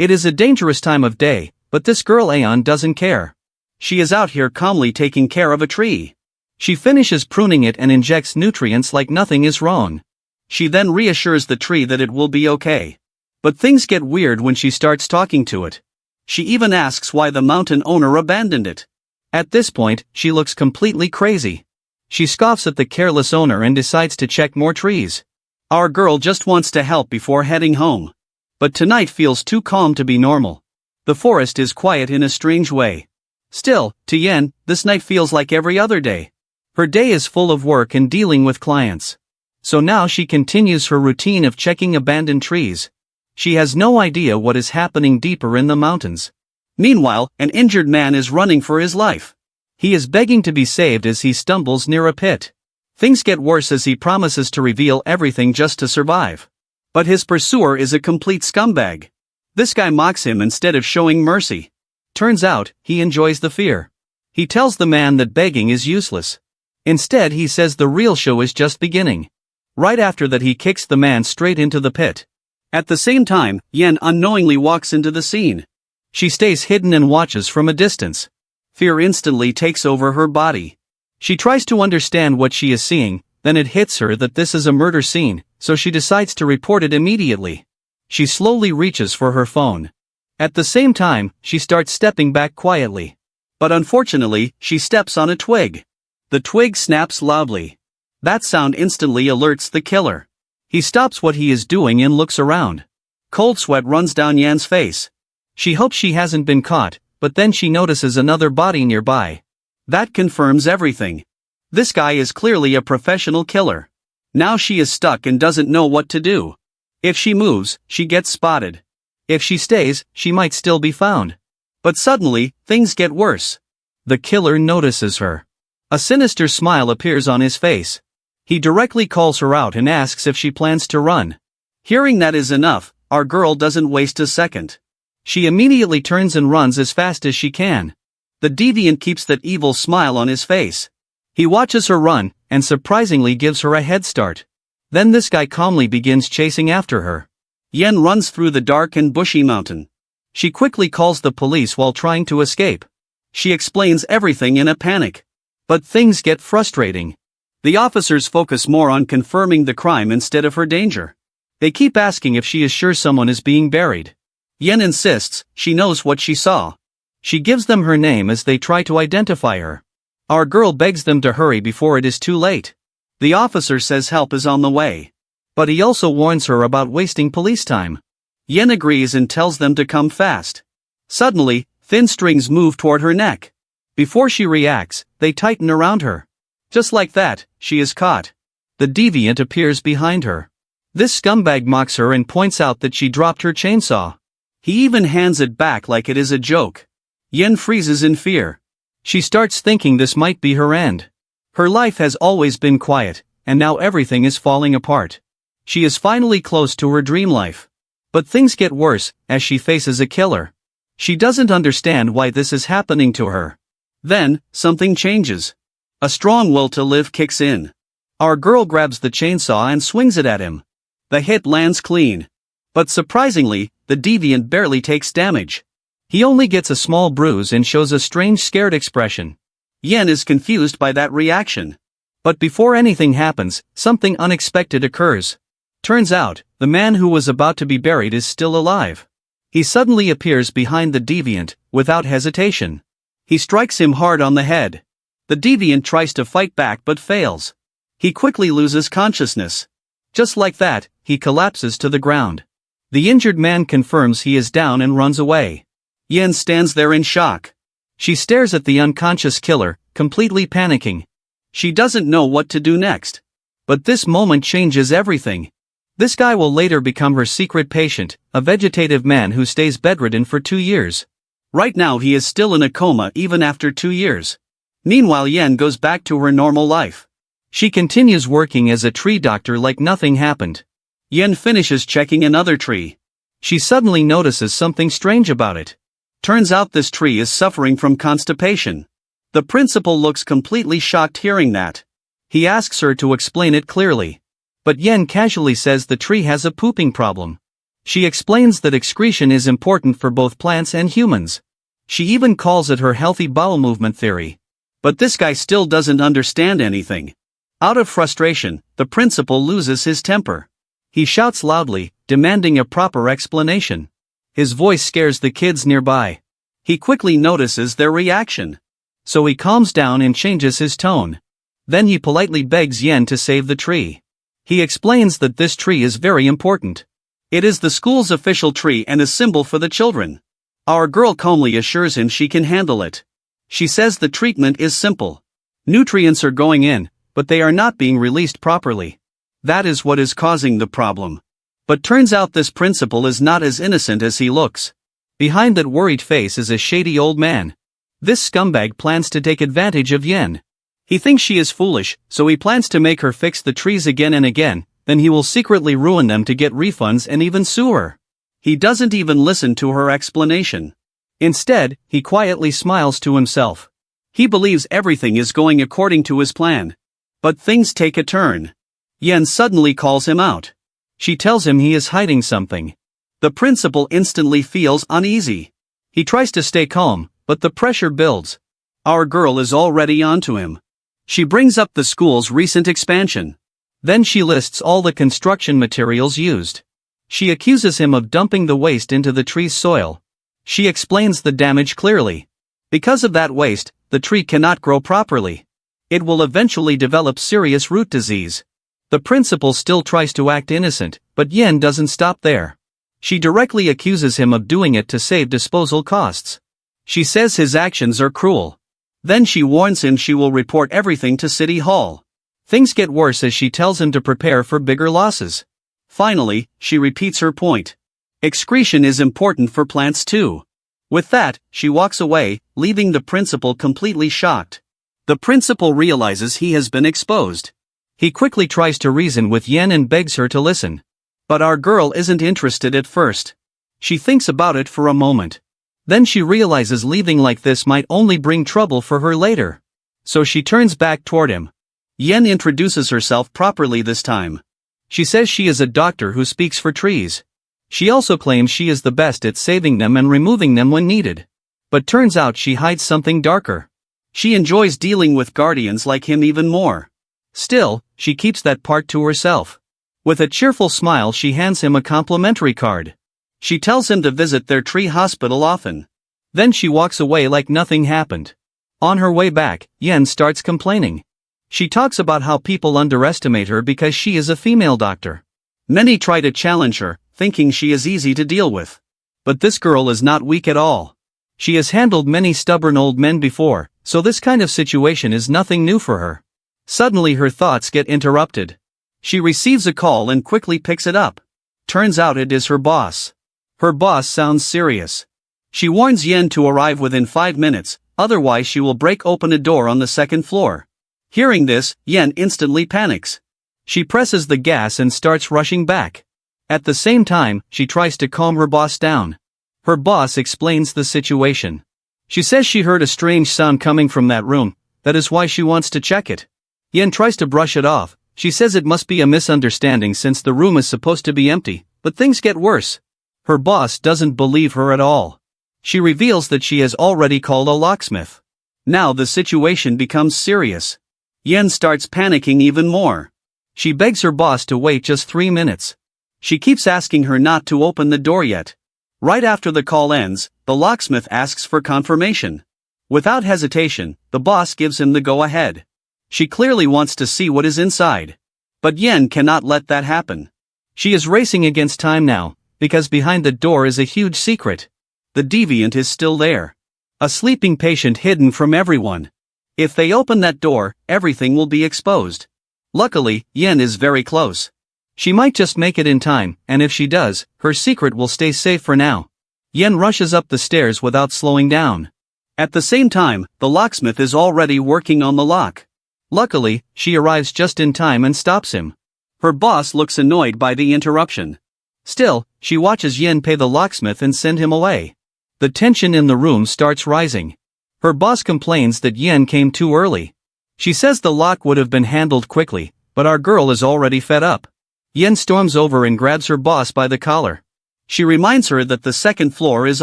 It is a dangerous time of day, but this girl Aeon doesn't care. She is out here calmly taking care of a tree. She finishes pruning it and injects nutrients like nothing is wrong. She then reassures the tree that it will be okay. But things get weird when she starts talking to it. She even asks why the mountain owner abandoned it. At this point, she looks completely crazy. She scoffs at the careless owner and decides to check more trees. Our girl just wants to help before heading home. But tonight feels too calm to be normal. The forest is quiet in a strange way. Still, to Yen, this night feels like every other day. Her day is full of work and dealing with clients. So now she continues her routine of checking abandoned trees. She has no idea what is happening deeper in the mountains. Meanwhile, an injured man is running for his life. He is begging to be saved as he stumbles near a pit. Things get worse as he promises to reveal everything just to survive. But his pursuer is a complete scumbag. This guy mocks him instead of showing mercy. Turns out, he enjoys the fear. He tells the man that begging is useless. Instead, he says the real show is just beginning. Right after that, he kicks the man straight into the pit. At the same time, Yen unknowingly walks into the scene. She stays hidden and watches from a distance. Fear instantly takes over her body. She tries to understand what she is seeing, then it hits her that this is a murder scene, so she decides to report it immediately. She slowly reaches for her phone. At the same time, she starts stepping back quietly. But unfortunately, she steps on a twig. The twig snaps loudly. That sound instantly alerts the killer. He stops what he is doing and looks around. Cold sweat runs down Yan's face. She hopes she hasn't been caught, but then she notices another body nearby. That confirms everything. This guy is clearly a professional killer. Now she is stuck and doesn't know what to do. If she moves, she gets spotted. If she stays, she might still be found. But suddenly, things get worse. The killer notices her. A sinister smile appears on his face. He directly calls her out and asks if she plans to run. Hearing that is enough, our girl doesn't waste a second. She immediately turns and runs as fast as she can. The deviant keeps that evil smile on his face. He watches her run, and surprisingly gives her a head start. Then this guy calmly begins chasing after her. Yen runs through the dark and bushy mountain. She quickly calls the police while trying to escape. She explains everything in a panic. But things get frustrating. The officers focus more on confirming the crime instead of her danger. They keep asking if she is sure someone is being buried. Yen insists she knows what she saw. She gives them her name as they try to identify her. Our girl begs them to hurry before it is too late. The officer says help is on the way. But he also warns her about wasting police time. Yen agrees and tells them to come fast. Suddenly, thin strings move toward her neck. Before she reacts, they tighten around her. Just like that, she is caught. The deviant appears behind her. This scumbag mocks her and points out that she dropped her chainsaw. He even hands it back like it is a joke. Yen freezes in fear. She starts thinking this might be her end. Her life has always been quiet, and now everything is falling apart. She is finally close to her dream life. But things get worse as she faces a killer. She doesn't understand why this is happening to her. Then, something changes. A strong will to live kicks in. Our girl grabs the chainsaw and swings it at him. The hit lands clean. But surprisingly, the deviant barely takes damage. He only gets a small bruise and shows a strange scared expression. Yen is confused by that reaction. But before anything happens, something unexpected occurs. Turns out, the man who was about to be buried is still alive. He suddenly appears behind the deviant, without hesitation. He strikes him hard on the head. The deviant tries to fight back but fails. He quickly loses consciousness. Just like that, he collapses to the ground. The injured man confirms he is down and runs away. Yen stands there in shock. She stares at the unconscious killer, completely panicking. She doesn't know what to do next. But this moment changes everything. This guy will later become her secret patient, a vegetative man who stays bedridden for 2 years. Right now he is still in a coma even after 2 years. Meanwhile Yen goes back to her normal life. She continues working as a tree doctor like nothing happened. Yen finishes checking another tree. She suddenly notices something strange about it. Turns out this tree is suffering from constipation. The principal looks completely shocked hearing that. He asks her to explain it clearly. But Yen casually says the tree has a pooping problem. She explains that excretion is important for both plants and humans. She even calls it her healthy bowel movement theory. But this guy still doesn't understand anything. Out of frustration, the principal loses his temper. He shouts loudly, demanding a proper explanation. His voice scares the kids nearby. He quickly notices their reaction. So he calms down and changes his tone. Then he politely begs Yen to save the tree. He explains that this tree is very important. It is the school's official tree and a symbol for the children. Our girl calmly assures him she can handle it. She says the treatment is simple. Nutrients are going in, but they are not being released properly. That is what is causing the problem. But turns out this principal is not as innocent as he looks. Behind that worried face is a shady old man. This scumbag plans to take advantage of Yen. He thinks she is foolish, so he plans to make her fix the trees again and again, then he will secretly ruin them to get refunds and even sue her. He doesn't even listen to her explanation. Instead, he quietly smiles to himself. He believes everything is going according to his plan. But things take a turn. Yen suddenly calls him out. She tells him he is hiding something. The principal instantly feels uneasy. He tries to stay calm, but the pressure builds. Our girl is already onto him. She brings up the school's recent expansion. Then she lists all the construction materials used. She accuses him of dumping the waste into the tree's soil. She explains the damage clearly. Because of that waste, the tree cannot grow properly. It will eventually develop serious root disease. The principal still tries to act innocent, but Yen doesn't stop there. She directly accuses him of doing it to save disposal costs. She says his actions are cruel. Then she warns him she will report everything to City Hall. Things get worse as she tells him to prepare for bigger losses. Finally, she repeats her point. Excretion is important for plants too. With that, she walks away, leaving the principal completely shocked. The principal realizes he has been exposed. He quickly tries to reason with Yen and begs her to listen. But our girl isn't interested at first. She thinks about it for a moment. Then she realizes leaving like this might only bring trouble for her later. So she turns back toward him. Yen introduces herself properly this time. She says she is a doctor who speaks for trees. She also claims she is the best at saving them and removing them when needed. But turns out she hides something darker. She enjoys dealing with guardians like him even more. Still, she keeps that part to herself. With a cheerful smile she hands him a complimentary card. She tells him to visit their tree hospital often. Then she walks away like nothing happened. On her way back, Yen starts complaining. She talks about how people underestimate her because she is a female doctor. Many try to challenge her, thinking she is easy to deal with. But this girl is not weak at all. She has handled many stubborn old men before, so this kind of situation is nothing new for her. Suddenly her thoughts get interrupted. She receives a call and quickly picks it up. Turns out it is her boss. Her boss sounds serious. She warns Yen to arrive within 5 minutes, otherwise she will break open a door on the second floor. Hearing this, Yen instantly panics. She presses the gas and starts rushing back. At the same time, she tries to calm her boss down. Her boss explains the situation. She says she heard a strange sound coming from that room, that is why she wants to check it. Yen tries to brush it off. She says it must be a misunderstanding since the room is supposed to be empty, but things get worse. Her boss doesn't believe her at all. She reveals that she has already called a locksmith. Now the situation becomes serious. Yen starts panicking even more. She begs her boss to wait just 3 minutes. She keeps asking her not to open the door yet. Right after the call ends, the locksmith asks for confirmation. Without hesitation, the boss gives him the go-ahead. She clearly wants to see what is inside. But Yen cannot let that happen. She is racing against time now, because behind the door is a huge secret. The deviant is still there. A sleeping patient hidden from everyone. If they open that door, everything will be exposed. Luckily, Yen is very close. She might just make it in time, and if she does, her secret will stay safe for now. Yen rushes up the stairs without slowing down. At the same time, the locksmith is already working on the lock. Luckily, she arrives just in time and stops him. Her boss looks annoyed by the interruption. Still, she watches Yen pay the locksmith and send him away. The tension in the room starts rising. Her boss complains that Yen came too early. She says the lock would have been handled quickly, but our girl is already fed up. Yen storms over and grabs her boss by the collar. She reminds her that the second floor is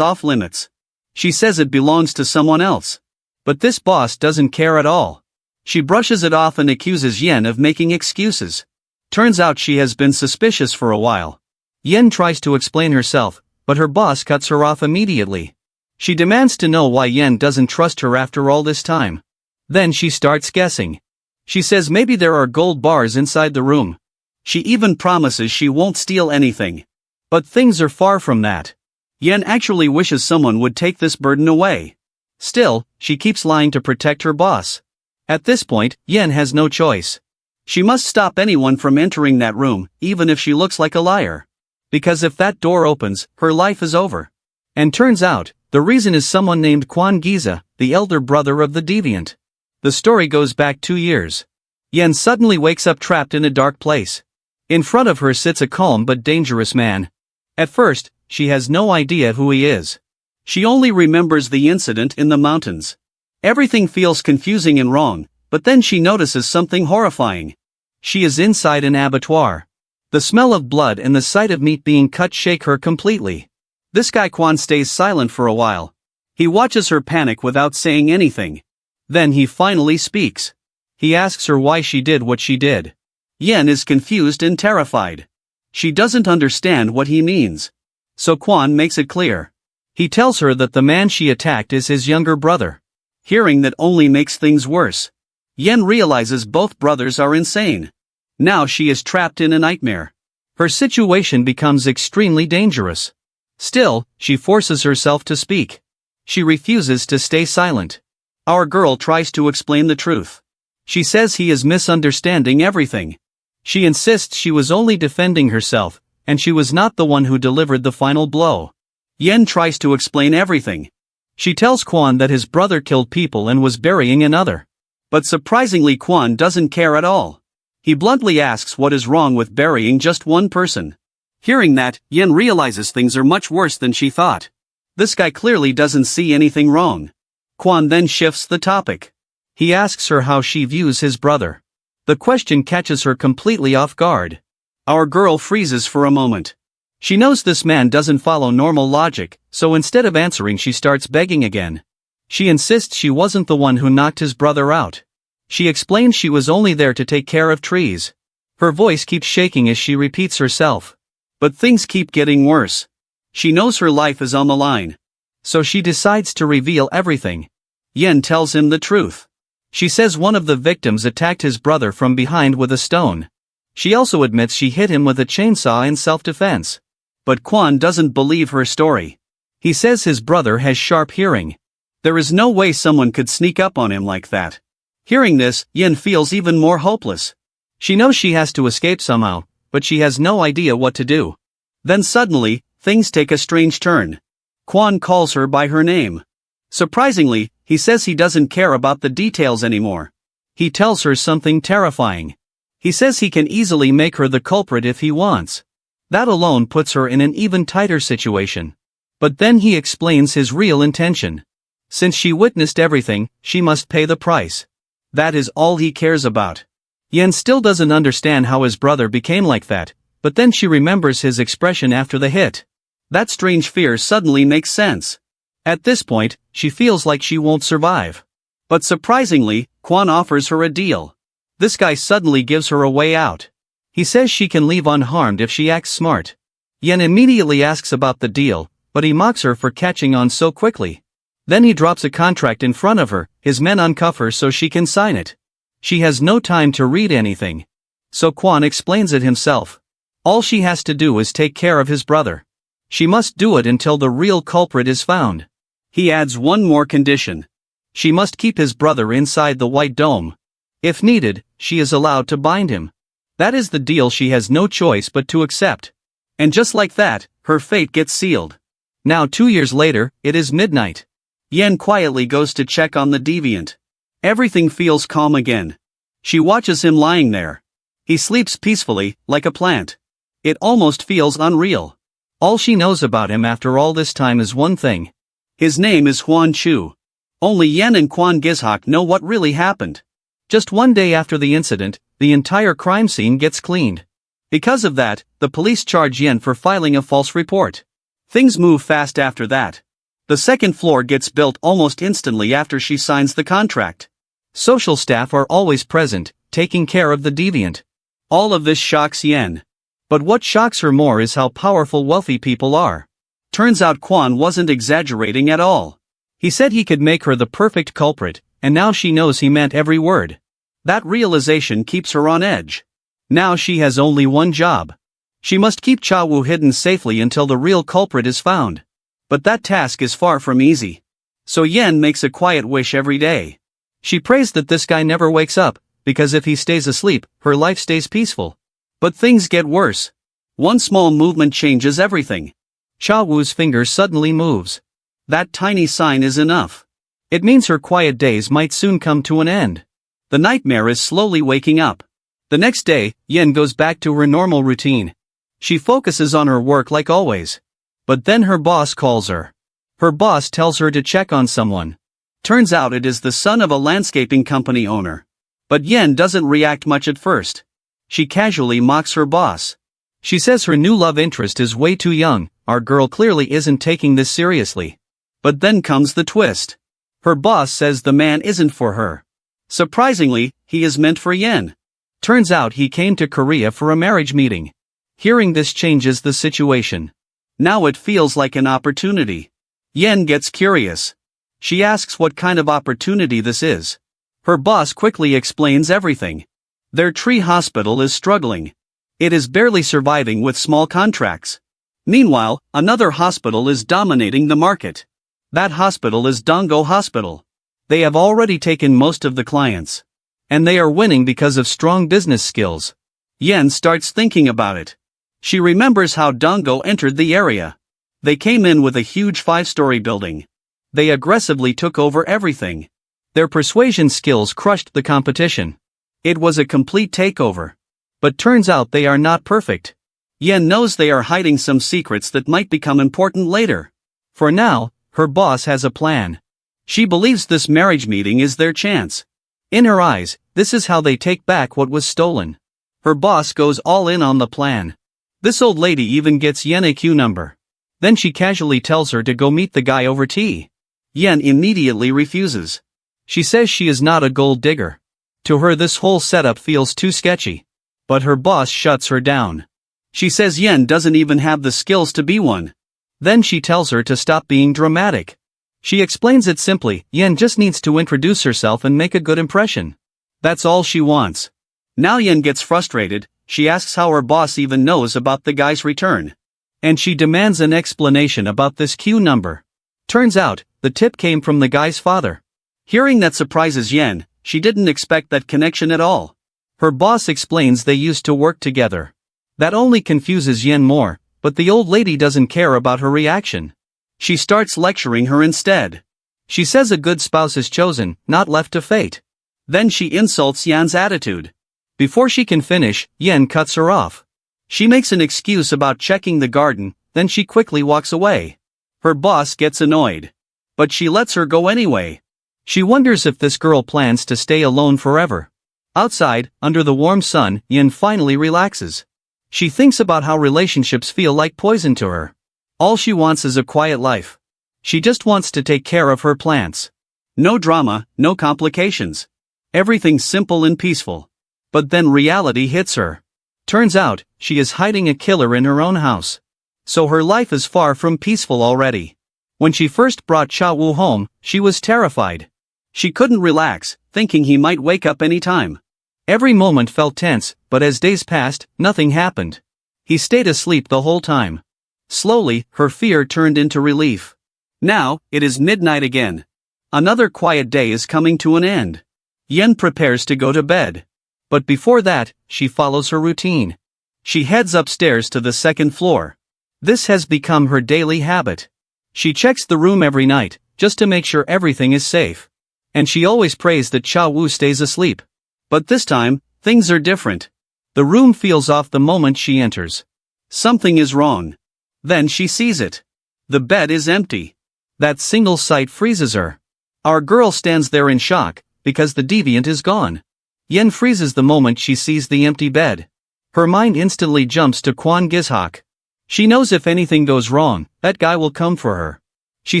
off limits. She says it belongs to someone else. But this boss doesn't care at all. She brushes it off and accuses Yen of making excuses. Turns out she has been suspicious for a while. Yen tries to explain herself, but her boss cuts her off immediately. She demands to know why Yen doesn't trust her after all this time. Then she starts guessing. She says maybe there are gold bars inside the room. She even promises she won't steal anything. But things are far from that. Yen actually wishes someone would take this burden away. Still, she keeps lying to protect her boss. At this point, Yen has no choice. She must stop anyone from entering that room, even if she looks like a liar. Because if that door opens, her life is over. And turns out, the reason is someone named Quan Giza, the elder brother of the deviant. The story goes back 2 years. Yen suddenly wakes up trapped in a dark place. In front of her sits a calm but dangerous man. At first, she has no idea who he is. She only remembers the incident in the mountains. Everything feels confusing and wrong, but then she notices something horrifying. She is inside an abattoir. The smell of blood and the sight of meat being cut shake her completely. This guy Quan stays silent for a while. He watches her panic without saying anything. Then he finally speaks. He asks her why she did what she did. Yen is confused and terrified. She doesn't understand what he means. So Quan makes it clear. He tells her that the man she attacked is his younger brother. Hearing that only makes things worse. Yen realizes both brothers are insane. Now she is trapped in a nightmare. Her situation becomes extremely dangerous. Still, she forces herself to speak. She refuses to stay silent. Our girl tries to explain the truth. She says he is misunderstanding everything. She insists she was only defending herself, and she was not the one who delivered the final blow. Yen tries to explain everything. She tells Quan that his brother killed people and was burying another. But surprisingly Quan doesn't care at all. He bluntly asks what is wrong with burying just one person. Hearing that, Yen realizes things are much worse than she thought. This guy clearly doesn't see anything wrong. Quan then shifts the topic. He asks her how she views his brother. The question catches her completely off guard. Our girl freezes for a moment. She knows this man doesn't follow normal logic, so instead of answering she starts begging again. She insists she wasn't the one who knocked his brother out. She explains she was only there to take care of trees. Her voice keeps shaking as she repeats herself. But things keep getting worse. She knows her life is on the line. So she decides to reveal everything. Yen tells him the truth. She says one of the victims attacked his brother from behind with a stone. She also admits she hit him with a chainsaw in self-defense. But Quan doesn't believe her story. He says his brother has sharp hearing. There is no way someone could sneak up on him like that. Hearing this, Yen feels even more hopeless. She knows she has to escape somehow, but she has no idea what to do. Then suddenly, things take a strange turn. Quan calls her by her name. Surprisingly, he says he doesn't care about the details anymore. He tells her something terrifying. He says he can easily make her the culprit if he wants. That alone puts her in an even tighter situation. But then he explains his real intention. Since she witnessed everything, she must pay the price. That is all he cares about. Yen still doesn't understand how his brother became like that, but then she remembers his expression after the hit. That strange fear suddenly makes sense. At this point, she feels like she won't survive. But surprisingly, Quan offers her a deal. This guy suddenly gives her a way out. He says she can leave unharmed if she acts smart. Yen immediately asks about the deal, but he mocks her for catching on so quickly. Then he drops a contract in front of her, his men uncuff her so she can sign it. She has no time to read anything. So Quan explains it himself. All she has to do is take care of his brother. She must do it until the real culprit is found. He adds one more condition. She must keep his brother inside the White Dome. If needed, she is allowed to bind him. That is the deal she has no choice but to accept. And just like that, her fate gets sealed. Now 2 years later, it is midnight. Yen quietly goes to check on the deviant. Everything feels calm again. She watches him lying there. He sleeps peacefully, like a plant. It almost feels unreal. All she knows about him after all this time is one thing. His name is Huan Chu. Only Yen and Quan Gizhok know what really happened. Just one day after the incident, the entire crime scene gets cleaned. Because of that, the police charge Yen for filing a false report. Things move fast after that. The second floor gets built almost instantly after she signs the contract. Social staff are always present, taking care of the deviant. All of this shocks Yen. But what shocks her more is how powerful wealthy people are. Turns out Quan wasn't exaggerating at all. He said he could make her the perfect culprit, and now she knows he meant every word. That realization keeps her on edge. Now she has only one job. She must keep Cha Wu hidden safely until the real culprit is found. But that task is far from easy. So Yen makes a quiet wish every day. She prays that this guy never wakes up, because if he stays asleep, her life stays peaceful. But things get worse. One small movement changes everything. Cha Wu's finger suddenly moves. That tiny sign is enough. It means her quiet days might soon come to an end. The nightmare is slowly waking up. The next day, Yen goes back to her normal routine. She focuses on her work like always. But then her boss calls her. Her boss tells her to check on someone. Turns out it is the son of a landscaping company owner. But Yen doesn't react much at first. She casually mocks her boss. She says her new love interest is way too young, our girl clearly isn't taking this seriously. But then comes the twist. Her boss says the man isn't for her. Surprisingly, he is meant for Yen. Turns out he came to Korea for a marriage meeting. Hearing this changes the situation. Now it feels like an opportunity. Yen gets curious. She asks what kind of opportunity this is. Her boss quickly explains everything. Their tree hospital is struggling. It is barely surviving with small contracts. Meanwhile, another hospital is dominating the market. That hospital is Donggo Hospital. They have already taken most of the clients. And they are winning because of strong business skills. Yen starts thinking about it. She remembers how Donggo entered the area. They came in with a huge 5-story building. They aggressively took over everything. Their persuasion skills crushed the competition. It was a complete takeover. But turns out they are not perfect. Yen knows they are hiding some secrets that might become important later. For now, her boss has a plan. She believes this marriage meeting is their chance. In her eyes, this is how they take back what was stolen. Her boss goes all in on the plan. This old lady even gets Yen a queue number. Then she casually tells her to go meet the guy over tea. Yen immediately refuses. She says she is not a gold digger. To her this whole setup feels too sketchy. But her boss shuts her down. She says Yen doesn't even have the skills to be one. Then she tells her to stop being dramatic. She explains it simply, Yen just needs to introduce herself and make a good impression. That's all she wants. Now Yen gets frustrated. She asks how her boss even knows about the guy's return. And she demands an explanation about this queue number. Turns out, the tip came from the guy's father. Hearing that surprises Yen, she didn't expect that connection at all. Her boss explains they used to work together. That only confuses Yen more, but the old lady doesn't care about her reaction. She starts lecturing her instead. She says a good spouse is chosen, not left to fate. Then she insults Yen's attitude. Before she can finish, Yen cuts her off. She makes an excuse about checking the garden, then she quickly walks away. Her boss gets annoyed. But she lets her go anyway. She wonders if this girl plans to stay alone forever. Outside, under the warm sun, Yen finally relaxes. She thinks about how relationships feel like poison to her. All she wants is a quiet life. She just wants to take care of her plants. No drama, no complications. Everything simple and peaceful. But then reality hits her. Turns out, she is hiding a killer in her own house. So her life is far from peaceful already. When she first brought Cha Wu home, she was terrified. She couldn't relax, thinking he might wake up any time. Every moment felt tense, but as days passed, nothing happened. He stayed asleep the whole time. Slowly, her fear turned into relief. Now, it is midnight again. Another quiet day is coming to an end. Yen prepares to go to bed. But before that, she follows her routine. She heads upstairs to the second floor. This has become her daily habit. She checks the room every night, just to make sure everything is safe. And she always prays that Cha Wu stays asleep. But this time, things are different. The room feels off the moment she enters. Something is wrong. Then she sees it. The bed is empty. That single sight freezes her. Our girl stands there in shock, because the deviant is gone. Yen freezes the moment she sees the empty bed. Her mind instantly jumps to Quan Gishok. She knows if anything goes wrong, that guy will come for her. She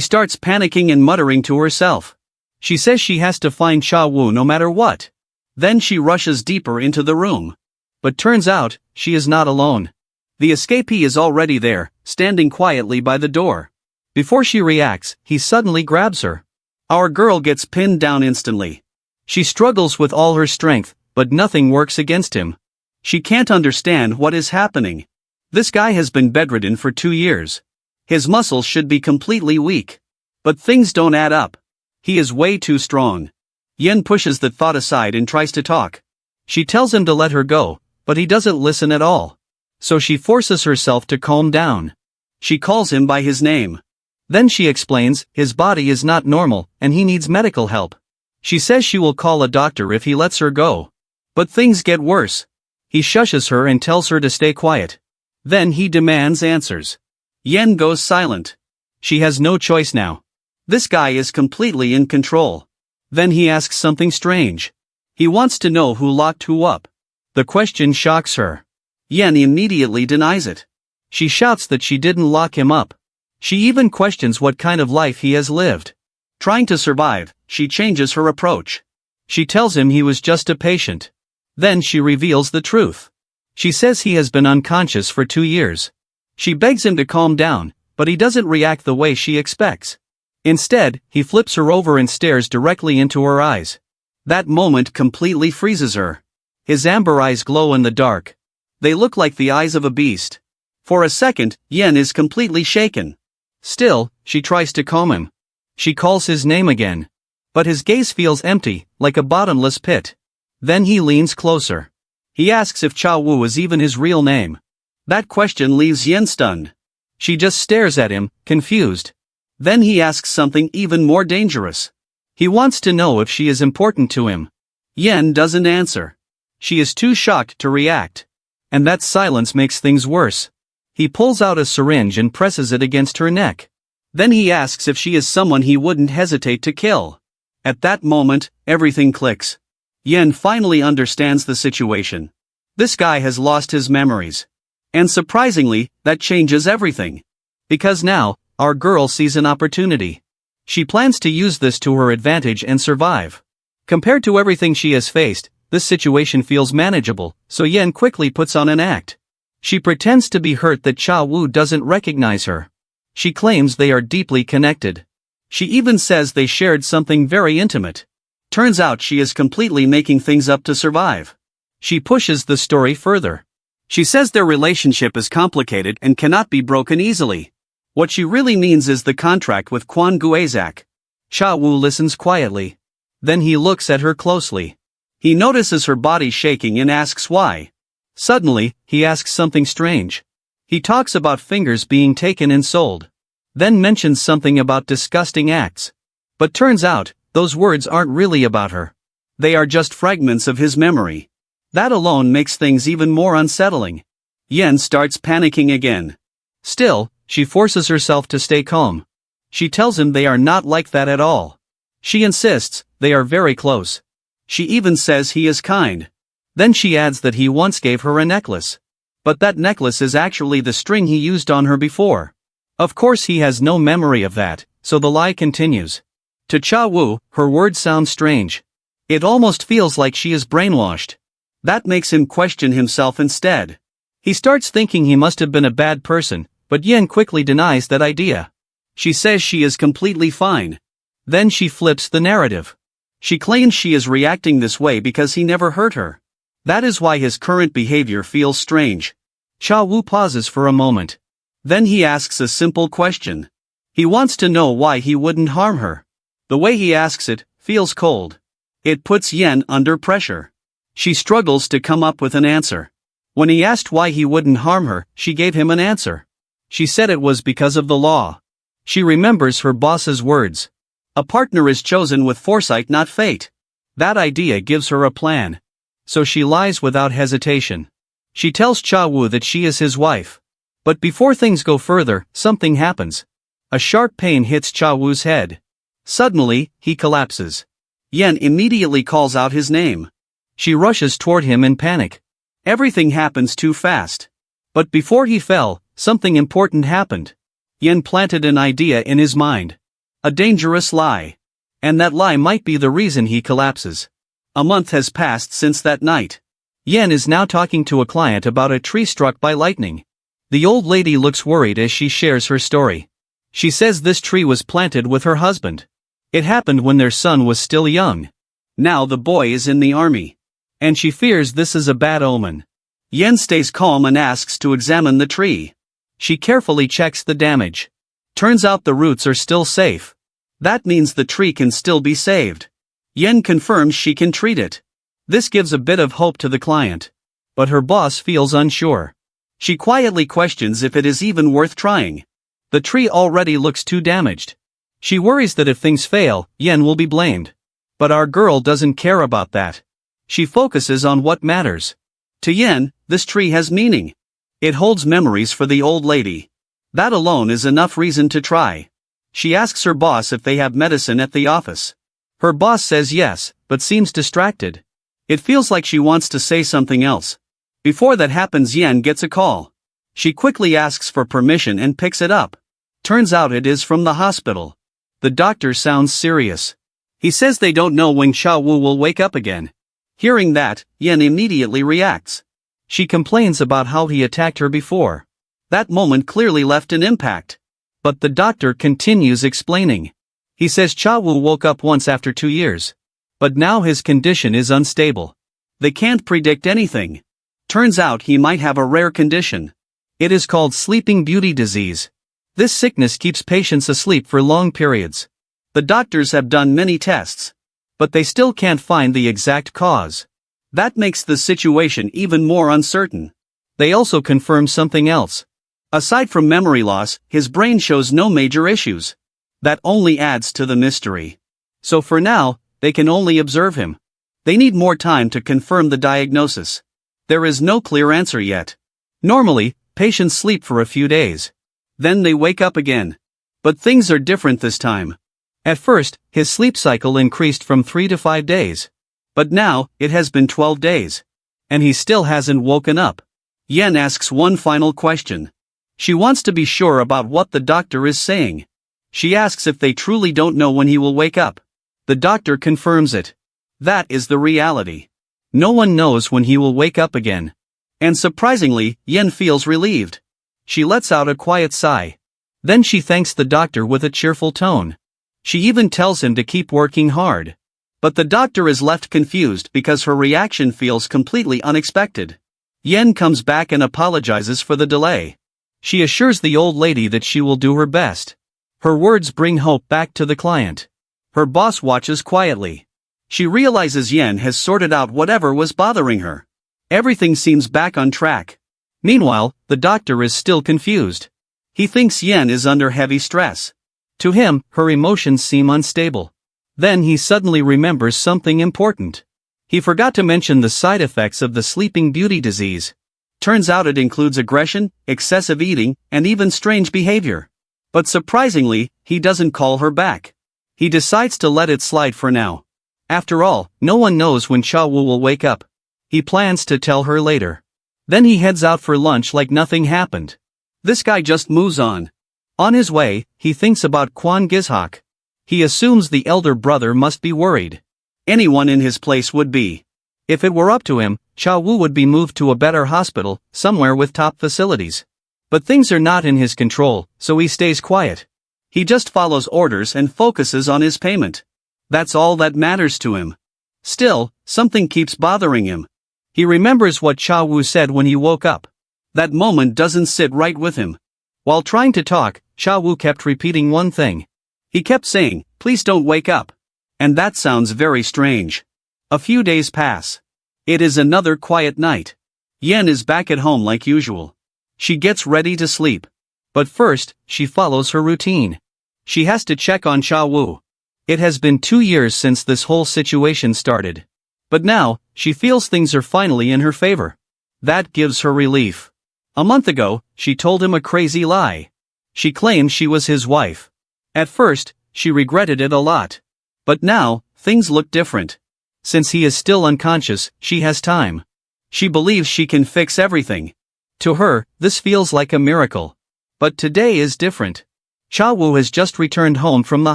starts panicking and muttering to herself. She says she has to find Cha Woo no matter what. Then she rushes deeper into the room. But turns out, she is not alone. The escapee is already there, standing quietly by the door. Before she reacts, he suddenly grabs her. Our girl gets pinned down instantly. She struggles with all her strength, but nothing works against him. She can't understand what is happening. This guy has been bedridden for 2 years. His muscles should be completely weak. But things don't add up. He is way too strong. Yen pushes that thought aside and tries to talk. She tells him to let her go, but he doesn't listen at all. So she forces herself to calm down. She calls him by his name. Then she explains his body is not normal and he needs medical help. She says she will call a doctor if he lets her go. But things get worse. He shushes her and tells her to stay quiet. Then he demands answers. Yen goes silent. She has no choice now. This guy is completely in control. Then he asks something strange. He wants to know who locked who up. The question shocks her. Yen immediately denies it. She shouts that she didn't lock him up. She even questions what kind of life he has lived. Trying to survive, she changes her approach. She tells him he was just a patient. Then she reveals the truth. She says he has been unconscious for 2 years. She begs him to calm down, but he doesn't react the way she expects. Instead, he flips her over and stares directly into her eyes. That moment completely freezes her. His amber eyes glow in the dark. They look like the eyes of a beast. For a second, Yen is completely shaken. Still, she tries to calm him. She calls his name again. But his gaze feels empty, like a bottomless pit. Then he leans closer. He asks if Cha Woo is even his real name. That question leaves Yen stunned. She just stares at him, confused. Then he asks something even more dangerous. He wants to know if she is important to him. Yen doesn't answer. She is too shocked to react. And that silence makes things worse. He pulls out a syringe and presses it against her neck. Then he asks if she is someone he wouldn't hesitate to kill. At that moment, everything clicks. Yen finally understands the situation. This guy has lost his memories. And surprisingly, that changes everything. Because now, our girl sees an opportunity. She plans to use this to her advantage and survive. Compared to everything she has faced, this situation feels manageable, so Yen quickly puts on an act. She pretends to be hurt that Cha Woo doesn't recognize her. She claims they are deeply connected. She even says they shared something very intimate. Turns out she is completely making things up to survive. She pushes the story further. She says their relationship is complicated and cannot be broken easily. What she really means is the contract with Kwon Guezak. Cha Woo listens quietly. Then he looks at her closely. He notices her body shaking and asks why. Suddenly, he asks something strange. He talks about fingers being taken and sold. Then mentions something about disgusting acts. But turns out, those words aren't really about her. They are just fragments of his memory. That alone makes things even more unsettling. Yen starts panicking again. Still, she forces herself to stay calm. She tells him they are not like that at all. She insists, they are very close. She even says he is kind. Then she adds that he once gave her a necklace. But that necklace is actually the string he used on her before. Of course he has no memory of that, so the lie continues. To Cha Woo, her words sound strange. It almost feels like she is brainwashed. That makes him question himself instead. He starts thinking he must have been a bad person, but Yen quickly denies that idea. She says she is completely fine. Then she flips the narrative. She claims she is reacting this way because he never hurt her. That is why his current behavior feels strange. Cha Woo pauses for a moment. Then he asks a simple question. He wants to know why he wouldn't harm her. The way he asks it feels cold. It puts Yen under pressure. She struggles to come up with an answer. When he asked why he wouldn't harm her, she gave him an answer. She said it was because of the law. She remembers her boss's words. A partner is chosen with foresight, not fate. That idea gives her a plan. So she lies without hesitation. She tells Cha Woo that she is his wife. But before things go further, something happens. A sharp pain hits Cha Woo's head. Suddenly, he collapses. Yen immediately calls out his name. She rushes toward him in panic. Everything happens too fast. But before he fell, something important happened. Yen planted an idea in his mind. A dangerous lie. And that lie might be the reason he collapses. A month has passed since that night. Yen is now talking to a client about a tree struck by lightning. The old lady looks worried as she shares her story. She says this tree was planted with her husband. It happened when their son was still young. Now the boy is in the army. And she fears this is a bad omen. Yen stays calm and asks to examine the tree. She carefully checks the damage. Turns out the roots are still safe. That means the tree can still be saved. Yen confirms she can treat it. This gives a bit of hope to the client. But her boss feels unsure. She quietly questions if it is even worth trying. The tree already looks too damaged. She worries that if things fail, Yen will be blamed. But our girl doesn't care about that. She focuses on what matters. To Yen, this tree has meaning. It holds memories for the old lady. That alone is enough reason to try. She asks her boss if they have medicine at the office. Her boss says yes, but seems distracted. It feels like she wants to say something else. Before that happens, Yen gets a call. She quickly asks for permission and picks it up. Turns out it is from the hospital. The doctor sounds serious. He says they don't know when Wu will wake up again. Hearing that, Yen immediately reacts. She complains about how he attacked her before. That moment clearly left an impact. But the doctor continues explaining. He says Wu woke up once after 2 years. But now his condition is unstable. They can't predict anything. Turns out he might have a rare condition. It is called sleeping beauty disease. This sickness keeps patients asleep for long periods. The doctors have done many tests. But they still can't find the exact cause. That makes the situation even more uncertain. They also confirm something else. Aside from memory loss, his brain shows no major issues. That only adds to the mystery. So for now, they can only observe him. They need more time to confirm the diagnosis. There is no clear answer yet. Normally, patients sleep for a few days. Then they wake up again. But things are different this time. At first, his sleep cycle increased from 3 to 5 days. But now, it has been 12 days. And he still hasn't woken up. Yen asks one final question. She wants to be sure about what the doctor is saying. She asks if they truly don't know when he will wake up. The doctor confirms it. That is the reality. No one knows when he will wake up again. And surprisingly, Yen feels relieved. She lets out a quiet sigh. Then she thanks the doctor with a cheerful tone. She even tells him to keep working hard. But the doctor is left confused because her reaction feels completely unexpected. Yen comes back and apologizes for the delay. She assures the old lady that she will do her best. Her words bring hope back to the client. Her boss watches quietly. She realizes Yen has sorted out whatever was bothering her. Everything seems back on track. Meanwhile, the doctor is still confused. He thinks Yen is under heavy stress. To him, her emotions seem unstable. Then he suddenly remembers something important. He forgot to mention the side effects of the sleeping beauty disease. Turns out it includes aggression, excessive eating, and even strange behavior. But surprisingly, he doesn't call her back. He decides to let it slide for now. After all, no one knows when Wu will wake up. He plans to tell her later. Then he heads out for lunch like nothing happened. This guy just moves on. On his way, he thinks about Kwan Gizhok. He assumes the elder brother must be worried. Anyone in his place would be. If it were up to him, Wu would be moved to a better hospital, somewhere with top facilities. But things are not in his control, so he stays quiet. He just follows orders and focuses on his payment. That's all that matters to him. Still, something keeps bothering him. He remembers what Wu said when he woke up. That moment doesn't sit right with him. While trying to talk, Wu kept repeating one thing. He kept saying, "Please don't wake up." And that sounds very strange. A few days pass. It is another quiet night. Yen is back at home like usual. She gets ready to sleep. But first, she follows her routine. She has to check on Wu. It has been 2 years since this whole situation started. But now, she feels things are finally in her favor. That gives her relief. A month ago, she told him a crazy lie. She claimed she was his wife. At first, she regretted it a lot. But now, things look different. Since he is still unconscious, she has time. She believes she can fix everything. To her, this feels like a miracle. But today is different. Cha Wu has just returned home from the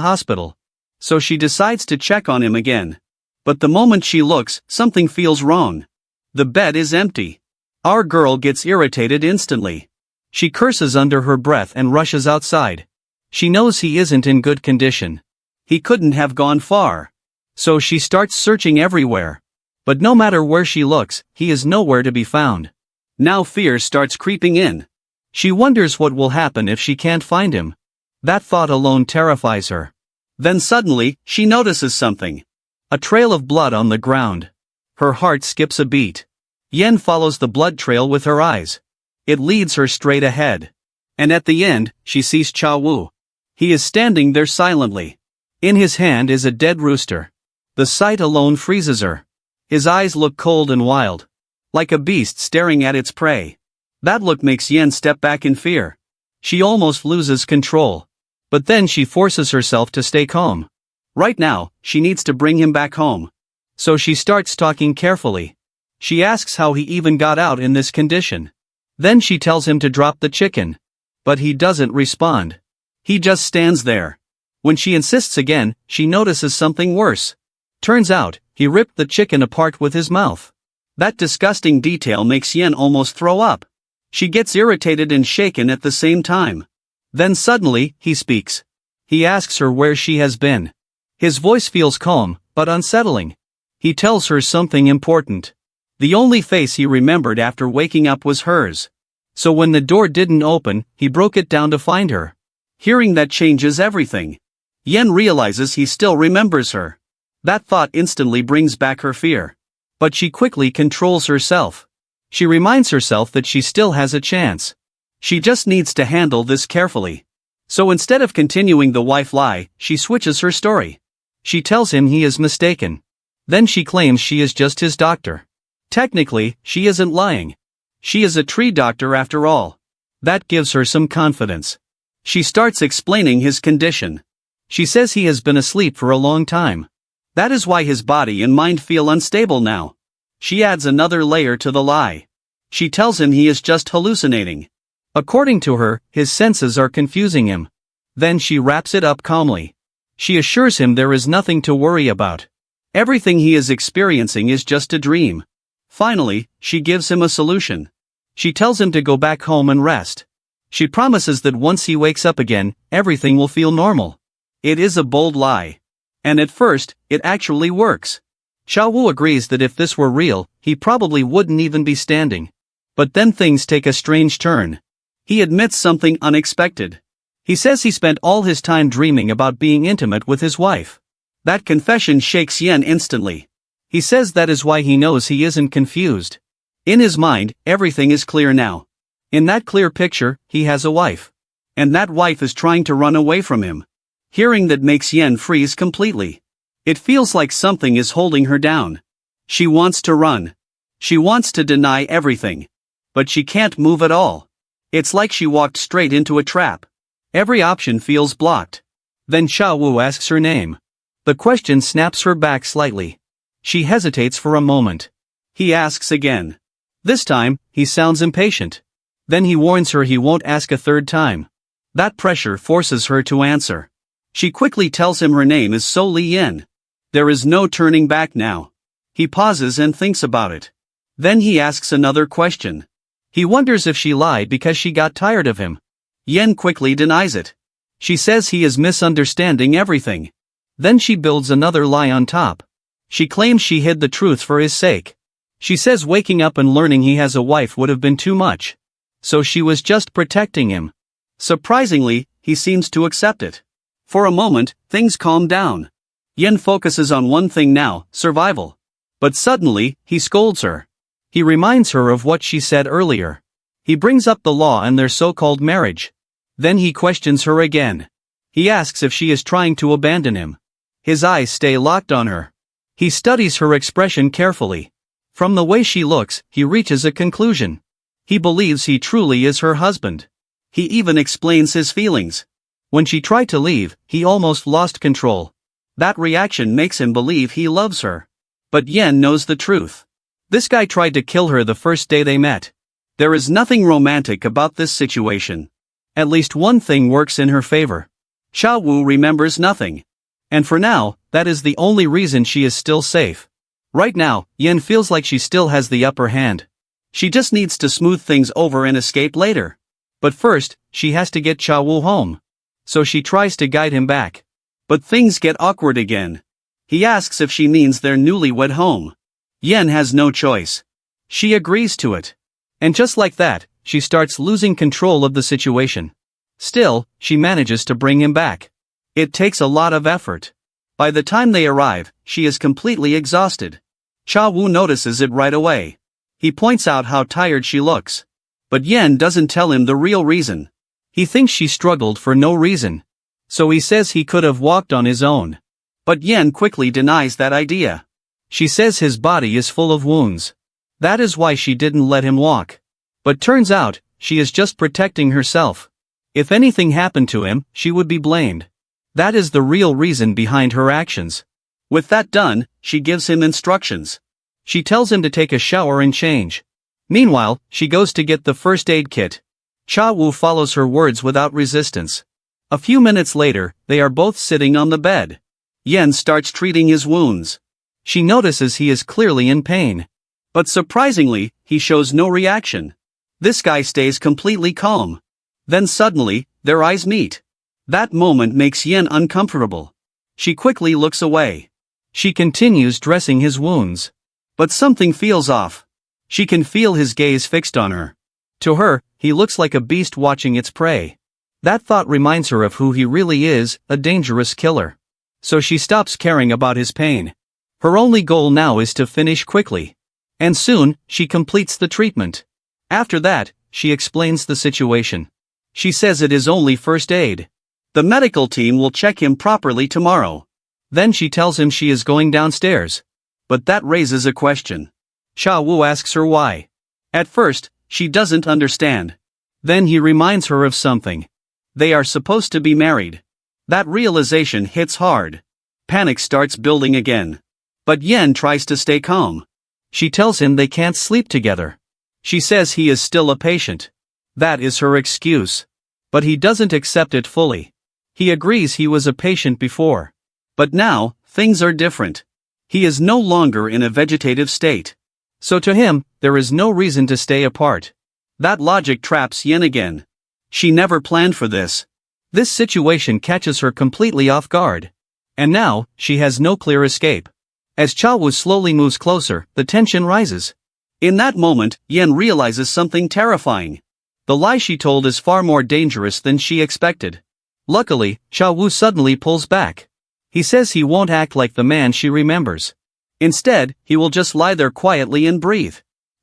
hospital. So she decides to check on him again. But the moment she looks, something feels wrong. The bed is empty. Our girl gets irritated instantly. She curses under her breath and rushes outside. She knows he isn't in good condition. He couldn't have gone far. So she starts searching everywhere. But no matter where she looks, he is nowhere to be found. Now fear starts creeping in. She wonders what will happen if she can't find him. That thought alone terrifies her. Then suddenly, she notices something. A trail of blood on the ground. Her heart skips a beat. Yen follows the blood trail with her eyes. It leads her straight ahead. And at the end, she sees Cha Wu. He is standing there silently. In his hand is a dead rooster. The sight alone freezes her. His eyes look cold and wild. Like a beast staring at its prey. That look makes Yen step back in fear. She almost loses control. But then she forces herself to stay calm. Right now, she needs to bring him back home. So she starts talking carefully. She asks how he even got out in this condition. Then she tells him to drop the chicken. But he doesn't respond. He just stands there. When she insists again, she notices something worse. Turns out, he ripped the chicken apart with his mouth. That disgusting detail makes Yen almost throw up. She gets irritated and shaken at the same time. Then suddenly, he speaks. He asks her where she has been. His voice feels calm, but unsettling. He tells her something important. The only face he remembered after waking up was hers. So when the door didn't open, he broke it down to find her. Hearing that changes everything. Yen realizes he still remembers her. That thought instantly brings back her fear. But she quickly controls herself. She reminds herself that she still has a chance. She just needs to handle this carefully. So instead of continuing the wife lie, she switches her story. She tells him he is mistaken. Then she claims she is just his doctor. Technically, she isn't lying. She is a tree doctor after all. That gives her some confidence. She starts explaining his condition. She says he has been asleep for a long time. That is why his body and mind feel unstable now. She adds another layer to the lie. She tells him he is just hallucinating. According to her, his senses are confusing him. Then she wraps it up calmly. She assures him there is nothing to worry about. Everything he is experiencing is just a dream. Finally, she gives him a solution. She tells him to go back home and rest. She promises that once he wakes up again, everything will feel normal. It is a bold lie. And at first, it actually works. Cha Wu agrees that if this were real, he probably wouldn't even be standing. But then things take a strange turn. He admits something unexpected. He says he spent all his time dreaming about being intimate with his wife. That confession shakes Yen instantly. He says that is why he knows he isn't confused. In his mind, everything is clear now. In that clear picture, he has a wife. And that wife is trying to run away from him. Hearing that makes Yen freeze completely. It feels like something is holding her down. She wants to run. She wants to deny everything. But she can't move at all. It's like she walked straight into a trap. Every option feels blocked. Then Cha Wu asks her name. The question snaps her back slightly. She hesitates for a moment. He asks again. This time, he sounds impatient. Then he warns her he won't ask a third time. That pressure forces her to answer. She quickly tells him her name is solely Yen. There is no turning back now. He pauses and thinks about it. Then he asks another question. He wonders if she lied because she got tired of him. Yen quickly denies it. She says he is misunderstanding everything. Then she builds another lie on top. She claims she hid the truth for his sake. She says waking up and learning he has a wife would have been too much. So she was just protecting him. Surprisingly, he seems to accept it. For a moment, things calm down. Yen focuses on one thing now, survival. But suddenly, he scolds her. He reminds her of what she said earlier. He brings up the law and their so-called marriage. Then he questions her again. He asks if she is trying to abandon him. His eyes stay locked on her. He studies her expression carefully. From the way she looks, he reaches a conclusion. He believes he truly is her husband. He even explains his feelings. When she tried to leave, he almost lost control. That reaction makes him believe he loves her. But Yen knows the truth. This guy tried to kill her the first day they met. There is nothing romantic about this situation. At least one thing works in her favor. Cha Wu remembers nothing. And for now, that is the only reason she is still safe. Right now, Yen feels like she still has the upper hand. She just needs to smooth things over and escape later. But first, she has to get Cha Wu home. So she tries to guide him back. But things get awkward again. He asks if she means their newlywed home. Yen has no choice. She agrees to it. And just like that, she starts losing control of the situation. Still, she manages to bring him back. It takes a lot of effort. By the time they arrive, she is completely exhausted. Cha Wu notices it right away. He points out how tired she looks. But Yen doesn't tell him the real reason. He thinks she struggled for no reason. So he says he could have walked on his own. But Yen quickly denies that idea. She says his body is full of wounds. That is why she didn't let him walk. But turns out, she is just protecting herself. If anything happened to him, she would be blamed. That is the real reason behind her actions. With that done, she gives him instructions. She tells him to take a shower and change. Meanwhile, she goes to get the first aid kit. Cha Wu follows her words without resistance. A few minutes later, they are both sitting on the bed. Yen starts treating his wounds. She notices he is clearly in pain. But surprisingly, he shows no reaction. This guy stays completely calm. Then suddenly, their eyes meet. That moment makes Yen uncomfortable. She quickly looks away. She continues dressing his wounds. But something feels off. She can feel his gaze fixed on her. To her, he looks like a beast watching its prey. That thought reminds her of who he really is, a dangerous killer. So she stops caring about his pain. Her only goal now is to finish quickly. And soon, she completes the treatment. After that, she explains the situation. She says it is only first aid. The medical team will check him properly tomorrow. Then she tells him she is going downstairs. But that raises a question. Cha Wu asks her why. At first, she doesn't understand. Then he reminds her of something. They are supposed to be married. That realization hits hard. Panic starts building again. But Yen tries to stay calm. She tells him they can't sleep together. She says he is still a patient. That is her excuse. But he doesn't accept it fully. He agrees he was a patient before. But now, things are different. He is no longer in a vegetative state. So to him, there is no reason to stay apart. That logic traps Yen again. She never planned for this. This situation catches her completely off guard. And now, she has no clear escape. As Cha Wu slowly moves closer, the tension rises. In that moment, Yen realizes something terrifying. The lie she told is far more dangerous than she expected. Luckily, Cha Wu suddenly pulls back. He says he won't act like the man she remembers. Instead, he will just lie there quietly and breathe.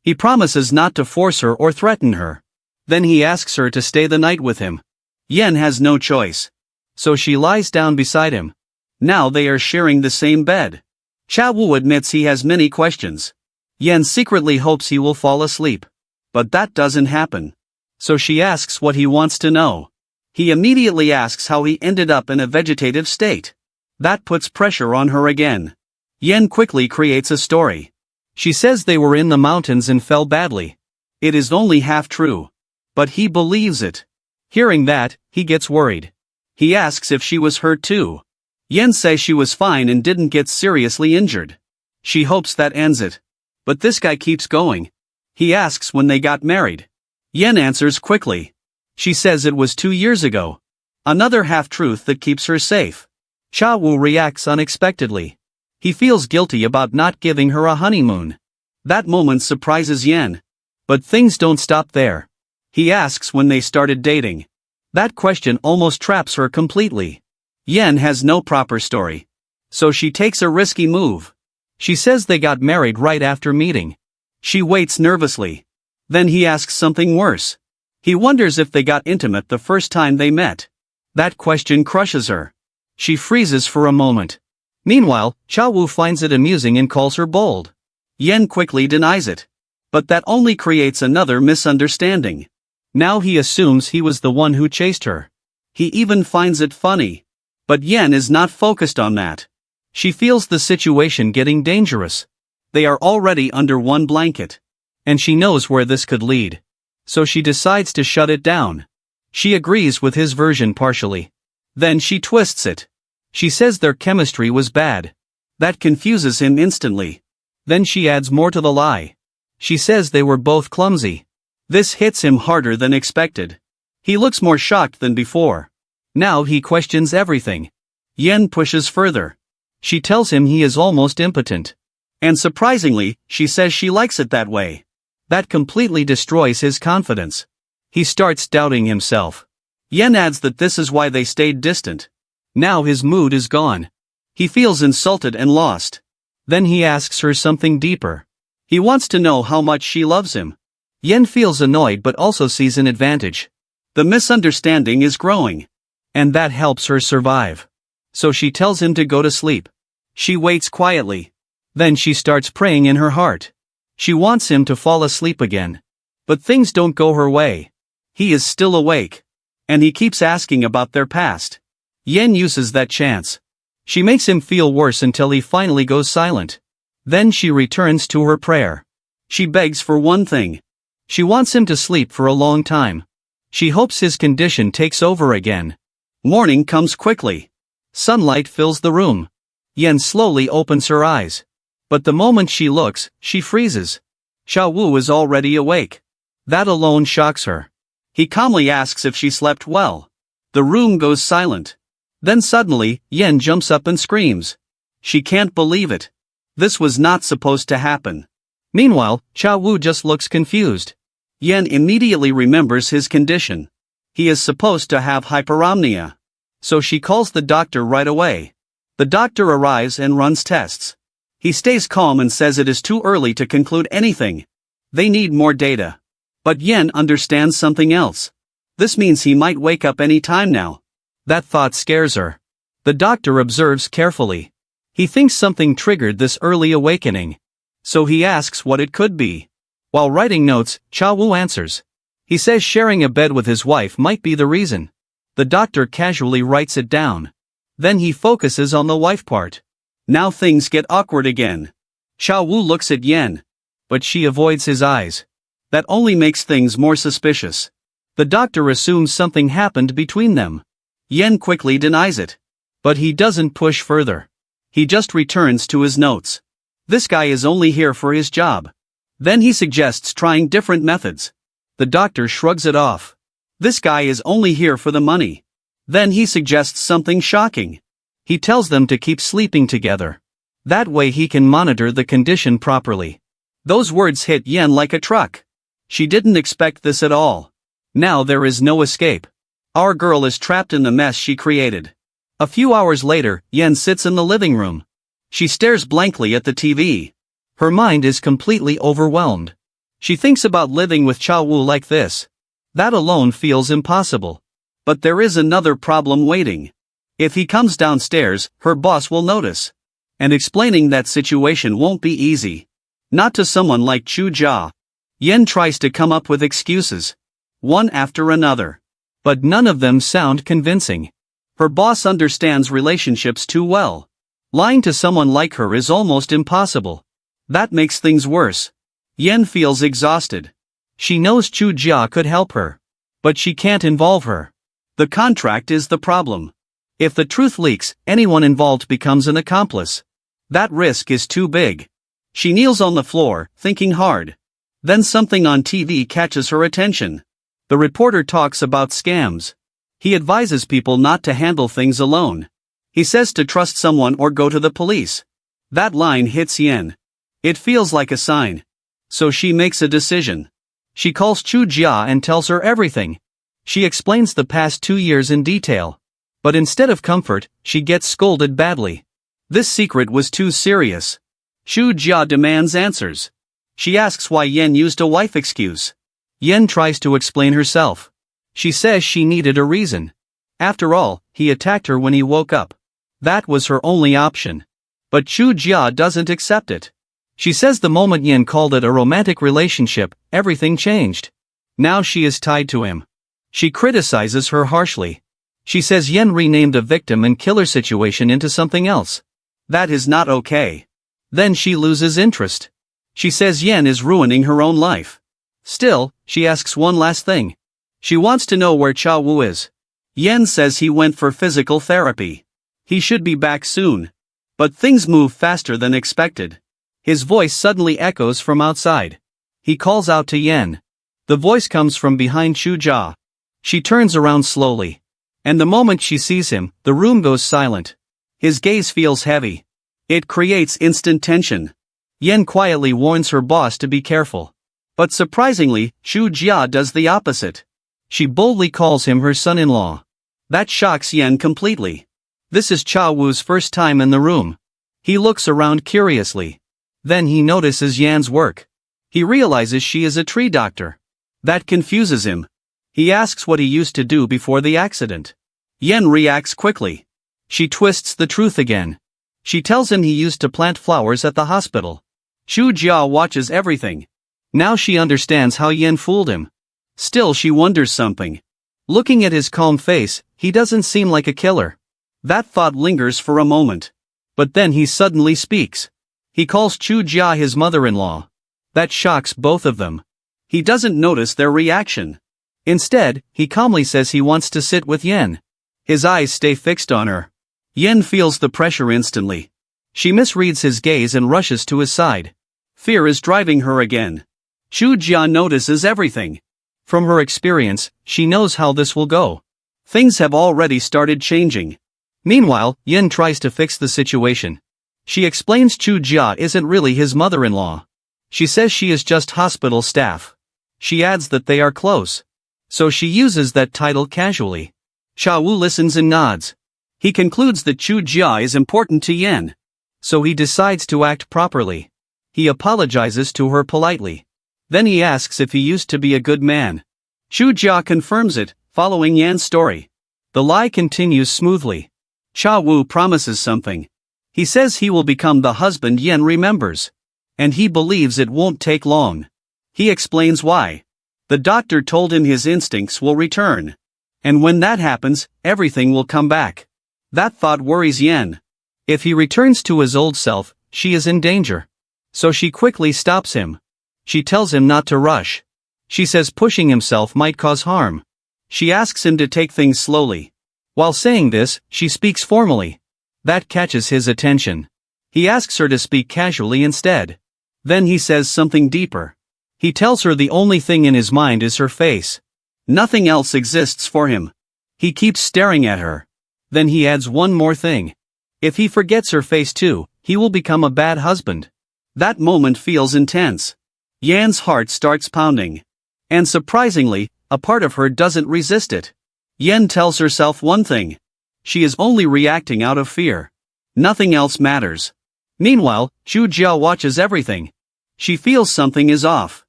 He promises not to force her or threaten her. Then he asks her to stay the night with him. Yen has no choice. So she lies down beside him. Now they are sharing the same bed. Cha Wu admits he has many questions. Yen secretly hopes he will fall asleep. But that doesn't happen. So she asks what he wants to know. He immediately asks how he ended up in a vegetative state. That puts pressure on her again. Yen quickly creates a story. She says they were in the mountains and fell badly. It is only half true. But he believes it. Hearing that, he gets worried. He asks if she was hurt too. Yen says she was fine and didn't get seriously injured. She hopes that ends it. But this guy keeps going. He asks when they got married. Yen answers quickly. She says it was 2 years ago. Another half-truth that keeps her safe. Cha Wu reacts unexpectedly. He feels guilty about not giving her a honeymoon. That moment surprises Yen. But things don't stop there. He asks when they started dating. That question almost traps her completely. Yen has no proper story. So she takes a risky move. She says they got married right after meeting. She waits nervously. Then he asks something worse. He wonders if they got intimate the first time they met. That question crushes her. She freezes for a moment. Meanwhile, Cha Wu finds it amusing and calls her bold. Yen quickly denies it. But that only creates another misunderstanding. Now he assumes he was the one who chased her. He even finds it funny. But Yen is not focused on that. She feels the situation getting dangerous. They are already under one blanket. And she knows where this could lead. so she decides to shut it down. She agrees with his version partially. Then she twists it. She says their chemistry was bad. That confuses him instantly. Then she adds more to the lie. She says they were both clumsy. This hits him harder than expected. He looks more shocked than before. Now he questions everything. Yen pushes further. She tells him he is almost impotent. And surprisingly, she says she likes it that way. That completely destroys his confidence. He starts doubting himself. Yen adds that this is why they stayed distant. Now his mood is gone. He feels insulted and lost. Then he asks her something deeper. He wants to know how much she loves him. Yen feels annoyed but also sees an advantage. The misunderstanding is growing. And that helps her survive. So she tells him to go to sleep. She waits quietly. Then she starts praying in her heart. She wants him to fall asleep again. But things don't go her way. He is still awake. And he keeps asking about their past. Yen uses that chance. She makes him feel worse until he finally goes silent. Then she returns to her prayer. She begs for one thing. She wants him to sleep for a long time. She hopes his condition takes over again. Morning comes quickly. Sunlight fills the room. Yen slowly opens her eyes. But the moment she looks, she freezes. Xiao Wu is already awake. That alone shocks her. He calmly asks if she slept well. The room goes silent. Then suddenly, Yen jumps up and screams. She can't believe it. This was not supposed to happen. Meanwhile, Xiao Wu just looks confused. Yen immediately remembers his condition. He is supposed to have hyperomnia. So she calls the doctor right away. The doctor arrives and runs tests. He stays calm and says it is too early to conclude anything. They need more data. But Yen understands something else. This means he might wake up any time now. That thought scares her. The doctor observes carefully. He thinks something triggered this early awakening. So he asks what it could be. While writing notes, Xiao Wu answers. He says sharing a bed with his wife might be the reason. The doctor casually writes it down. Then he focuses on the wife part. Now things get awkward again. Xiao Wu looks at Yen. But she avoids his eyes. That only makes things more suspicious. The doctor assumes something happened between them. Yen quickly denies it. But he doesn't push further. He just returns to his notes. This guy is only here for his job. Then he suggests trying different methods. The doctor shrugs it off. This guy is only here for the money. Then he suggests something shocking. He tells them to keep sleeping together. That way he can monitor the condition properly. Those words hit Yen like a truck. She didn't expect this at all. Now there is no escape. Our girl is trapped in the mess she created. A few hours later, Yen sits in the living room. She stares blankly at the TV. Her mind is completely overwhelmed. She thinks about living with Xiao Wu like this. That alone feels impossible. But there is another problem waiting. If he comes downstairs, her boss will notice. And explaining that situation won't be easy. Not to someone like Chu Jia. Yen tries to come up with excuses. One after another. But none of them sound convincing. Her boss understands relationships too well. Lying to someone like her is almost impossible. That makes things worse. Yen feels exhausted. She knows Chu Jia could help her. But she can't involve her. The contract is the problem. If the truth leaks, anyone involved becomes an accomplice. That risk is too big. She kneels on the floor, thinking hard. Then something on TV catches her attention. The reporter talks about scams. He advises people not to handle things alone. He says to trust someone or go to the police. That line hits Yen. It feels like a sign. So she makes a decision. She calls Chu Jia and tells her everything. She explains the past 2 years in detail. But instead of comfort, she gets scolded badly. This secret was too serious. Chu Jia demands answers. She asks why Yen used a wife excuse. Yen tries to explain herself. She says she needed a reason. After all, he attacked her when he woke up. That was her only option. But Chu Jia doesn't accept it. She says the moment Yen called it a romantic relationship, everything changed. Now she is tied to him. She criticizes her harshly. She says Yen renamed a victim and killer situation into something else. That is not okay. Then she loses interest. She says Yen is ruining her own life. Still, she asks one last thing. She wants to know where Cha Wu is. Yen says he went for physical therapy. He should be back soon. But things move faster than expected. His voice suddenly echoes from outside. He calls out to Yen. The voice comes from behind Chu Jia. She turns around slowly. And the moment she sees him, the room goes silent. His gaze feels heavy. It creates instant tension. Yen quietly warns her boss to be careful. But surprisingly, Chu Jia does the opposite. She boldly calls him her son-in-law. That shocks Yen completely. This is Cha Wu's first time in the room. He looks around curiously. Then he notices Yan's work. He realizes she is a tree doctor. That confuses him. He asks what he used to do before the accident. Yen reacts quickly. She twists the truth again. She tells him he used to plant flowers at the hospital. Chu Jia watches everything. Now she understands how Yen fooled him. Still she wonders something. Looking at his calm face, he doesn't seem like a killer. That thought lingers for a moment. But then he suddenly speaks. He calls Chu Jia his mother-in-law. That shocks both of them. He doesn't notice their reaction. Instead, he calmly says he wants to sit with Yen. His eyes stay fixed on her. Yen feels the pressure instantly. She misreads his gaze and rushes to his side. Fear is driving her again. Chu Jia notices everything. From her experience, she knows how this will go. Things have already started changing. Meanwhile, Yen tries to fix the situation. She explains Chu Jia isn't really his mother-in-law. She says she is just hospital staff. She adds that they are close. So she uses that title casually. Cha Wu listens and nods. He concludes that Chu Jia is important to Yen. So he decides to act properly. He apologizes to her politely. Then he asks if he used to be a good man. Chu Jia confirms it, following Yan's story. The lie continues smoothly. Cha Wu promises something. He says he will become the husband Yen remembers. And he believes it won't take long. He explains why. The doctor told him his instincts will return. And when that happens, everything will come back. That thought worries Yen. If he returns to his old self, she is in danger. So she quickly stops him. She tells him not to rush. She says pushing himself might cause harm. She asks him to take things slowly. While saying this, she speaks formally. That catches his attention. He asks her to speak casually instead. Then he says something deeper. He tells her the only thing in his mind is her face. Nothing else exists for him. He keeps staring at her. Then he adds one more thing. If he forgets her face too, he will become a bad husband. That moment feels intense. Yan's heart starts pounding. And surprisingly, a part of her doesn't resist it. Yen tells herself one thing. She is only reacting out of fear. Nothing else matters. Meanwhile, Chu Jia watches everything. She feels something is off.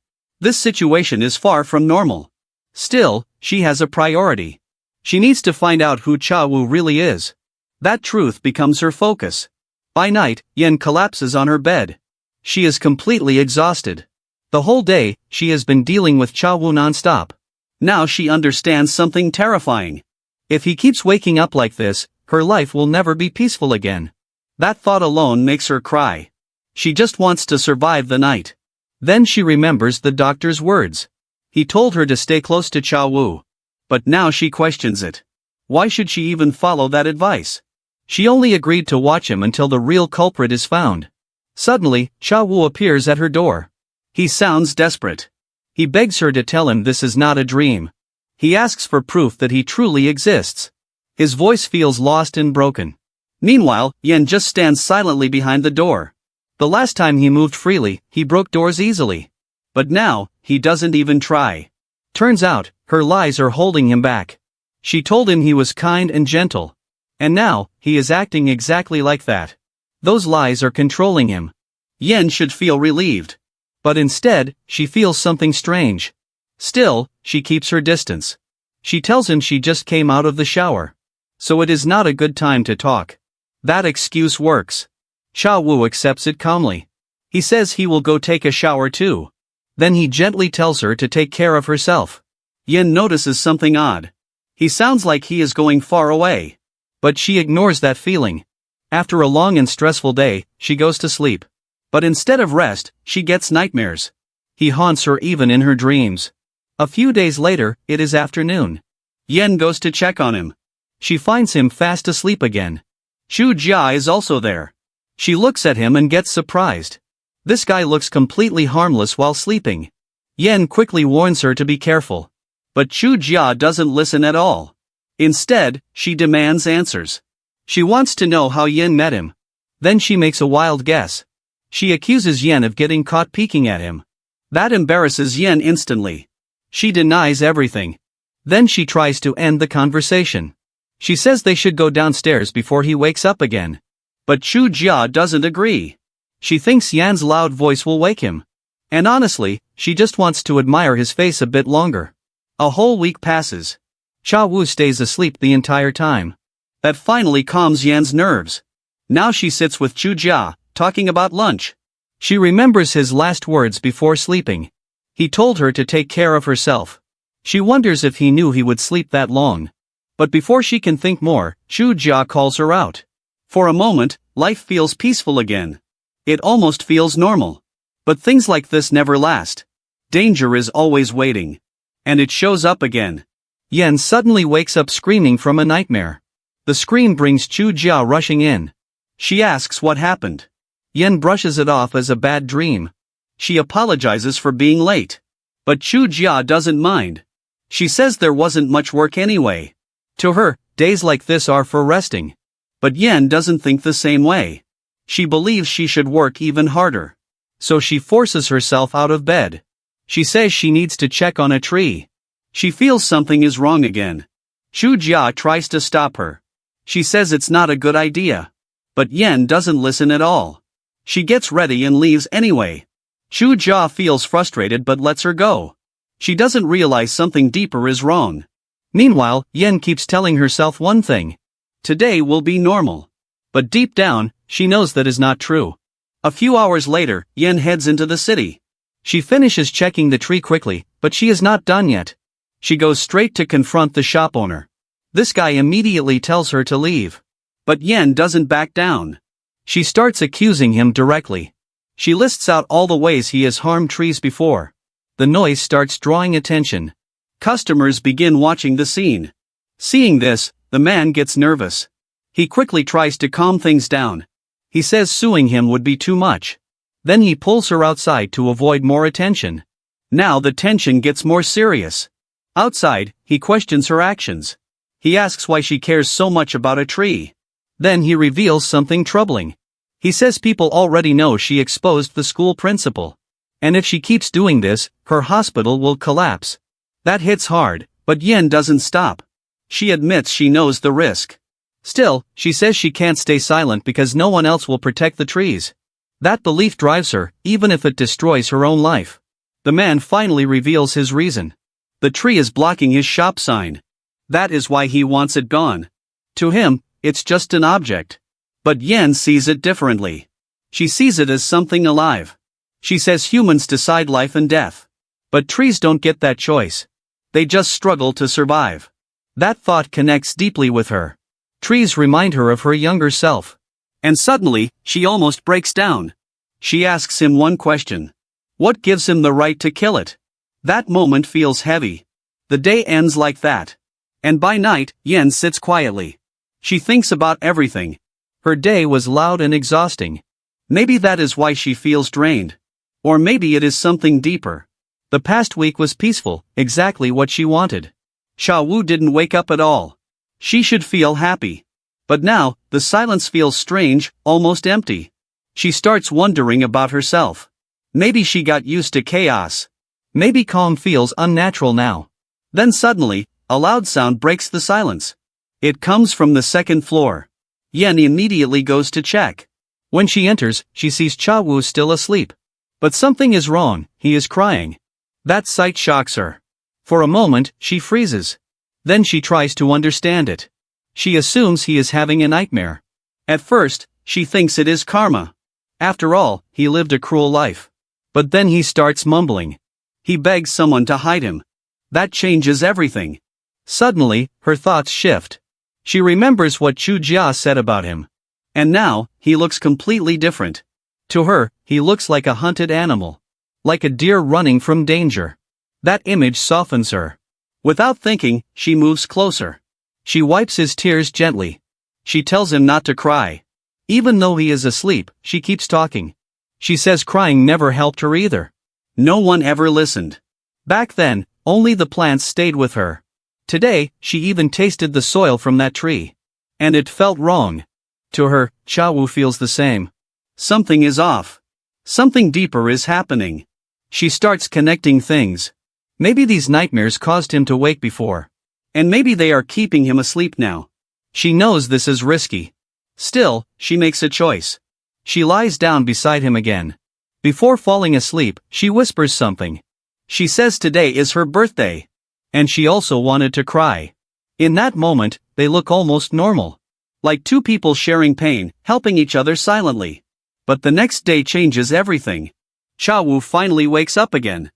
This situation is far from normal. Still, she has a priority. She needs to find out who Cha Wu really is. That truth becomes her focus. By night, Yen collapses on her bed. She is completely exhausted. The whole day, she has been dealing with Cha Wu non-stop. Now she understands something terrifying. If he keeps waking up like this, her life will never be peaceful again. That thought alone makes her cry. She just wants to survive the night. Then she remembers the doctor's words. He told her to stay close to Cha Wu. But now she questions it. Why should she even follow that advice? She only agreed to watch him until the real culprit is found. Suddenly, Cha Wu appears at her door. He sounds desperate. He begs her to tell him this is not a dream. He asks for proof that he truly exists. His voice feels lost and broken. Meanwhile, Yen just stands silently behind the door. The last time he moved freely, he broke doors easily. But now, he doesn't even try. Turns out, her lies are holding him back. She told him he was kind and gentle. And now, he is acting exactly like that. Those lies are controlling him. Yen should feel relieved. But instead, she feels something strange. Still, she keeps her distance. She tells him she just came out of the shower. So it is not a good time to talk. That excuse works. Cha Wu accepts it calmly. He says he will go take a shower too. Then he gently tells her to take care of herself. Yen notices something odd. He sounds like he is going far away. But she ignores that feeling. After a long and stressful day, she goes to sleep. But instead of rest, she gets nightmares. He haunts her even in her dreams. A few days later, it is afternoon. Yen goes to check on him. She finds him fast asleep again. Chu Jia is also there. She looks at him and gets surprised. This guy looks completely harmless while sleeping. Yen quickly warns her to be careful. But Chu Jia doesn't listen at all. Instead, she demands answers. She wants to know how Yen met him. Then she makes a wild guess. She accuses Yen of getting caught peeking at him. That embarrasses Yen instantly. She denies everything. Then she tries to end the conversation. She says they should go downstairs before he wakes up again. But Chu Jia doesn't agree. She thinks Yan's loud voice will wake him. And honestly, she just wants to admire his face a bit longer. A whole week passes. Cha Wu stays asleep the entire time. That finally calms Yan's nerves. Now she sits with Chu Jia, talking about lunch. She remembers his last words before sleeping. He told her to take care of herself. She wonders if he knew he would sleep that long. But before she can think more, Chu Jia calls her out. For a moment, life feels peaceful again. It almost feels normal. But things like this never last. Danger is always waiting. And it shows up again. Yen suddenly wakes up screaming from a nightmare. The scream brings Chu Jia rushing in. She asks what happened. Yen brushes it off as a bad dream. She apologizes for being late. But Chu Jia doesn't mind. She says there wasn't much work anyway. To her, days like this are for resting. But Yen doesn't think the same way. She believes she should work even harder. So she forces herself out of bed. She says she needs to check on a tree. She feels something is wrong again. Chu Jia tries to stop her. She says it's not a good idea. But Yen doesn't listen at all. She gets ready and leaves anyway. Chu Jia feels frustrated but lets her go. She doesn't realize something deeper is wrong. Meanwhile, Yen keeps telling herself one thing. Today will be normal. But deep down, she knows that is not true. A few hours later, Yen heads into the city. She finishes checking the tree quickly, but she is not done yet. She goes straight to confront the shop owner. This guy immediately tells her to leave. But Yen doesn't back down. She starts accusing him directly. She lists out all the ways he has harmed trees before. The noise starts drawing attention. Customers begin watching the scene. Seeing this, the man gets nervous. He quickly tries to calm things down. He says suing him would be too much. Then he pulls her outside to avoid more attention. Now the tension gets more serious. Outside, he questions her actions. He asks why she cares so much about a tree. Then he reveals something troubling. He says people already know she exposed the school principal. And if she keeps doing this, her hospital will collapse. That hits hard, but Yen doesn't stop. She admits she knows the risk. Still, she says she can't stay silent because no one else will protect the trees. That belief drives her, even if it destroys her own life. The man finally reveals his reason. The tree is blocking his shop sign. That is why he wants it gone. To him, it's just an object. But Yen sees it differently. She sees it as something alive. She says humans decide life and death. But trees don't get that choice. They just struggle to survive. That thought connects deeply with her. Trees remind her of her younger self. And suddenly, she almost breaks down. She asks him one question. What gives him the right to kill it? That moment feels heavy. The day ends like that. And by night, Yen sits quietly. She thinks about everything. Her day was loud and exhausting. Maybe that is why she feels drained. Or maybe it is something deeper. The past week was peaceful, exactly what she wanted. Sha Wu didn't wake up at all. She should feel happy. But now, the silence feels strange, almost empty. She starts wondering about herself. Maybe she got used to chaos. Maybe calm feels unnatural now. Then suddenly, a loud sound breaks the silence. It comes from the second floor. Yen immediately goes to check. When she enters, she sees Cha Wu still asleep. But something is wrong, he is crying. That sight shocks her. For a moment, she freezes. Then she tries to understand it. She assumes he is having a nightmare. At first, she thinks it is karma. After all, he lived a cruel life. But then he starts mumbling. He begs someone to hide him. That changes everything. Suddenly, her thoughts shift. She remembers what Chu Jia said about him. And now, he looks completely different. To her, he looks like a hunted animal. like a deer running from danger. That image softens her. Without thinking, she moves closer. She wipes his tears gently. She tells him not to cry. Even though he is asleep, she keeps talking. She says crying never helped her either. No one ever listened. Back then, only the plants stayed with her. Today, she even tasted the soil from that tree. And it felt wrong. To her, Chawu feels the same. Something is off. Something deeper is happening. She starts connecting things. Maybe these nightmares caused him to wake before. And maybe they are keeping him asleep now. She knows this is risky. Still, she makes a choice. She lies down beside him again. Before falling asleep, she whispers something. She says today is her birthday. And she also wanted to cry. In that moment, they look almost normal. Like two people sharing pain, helping each other silently. But the next day changes everything. Chawu finally wakes up again.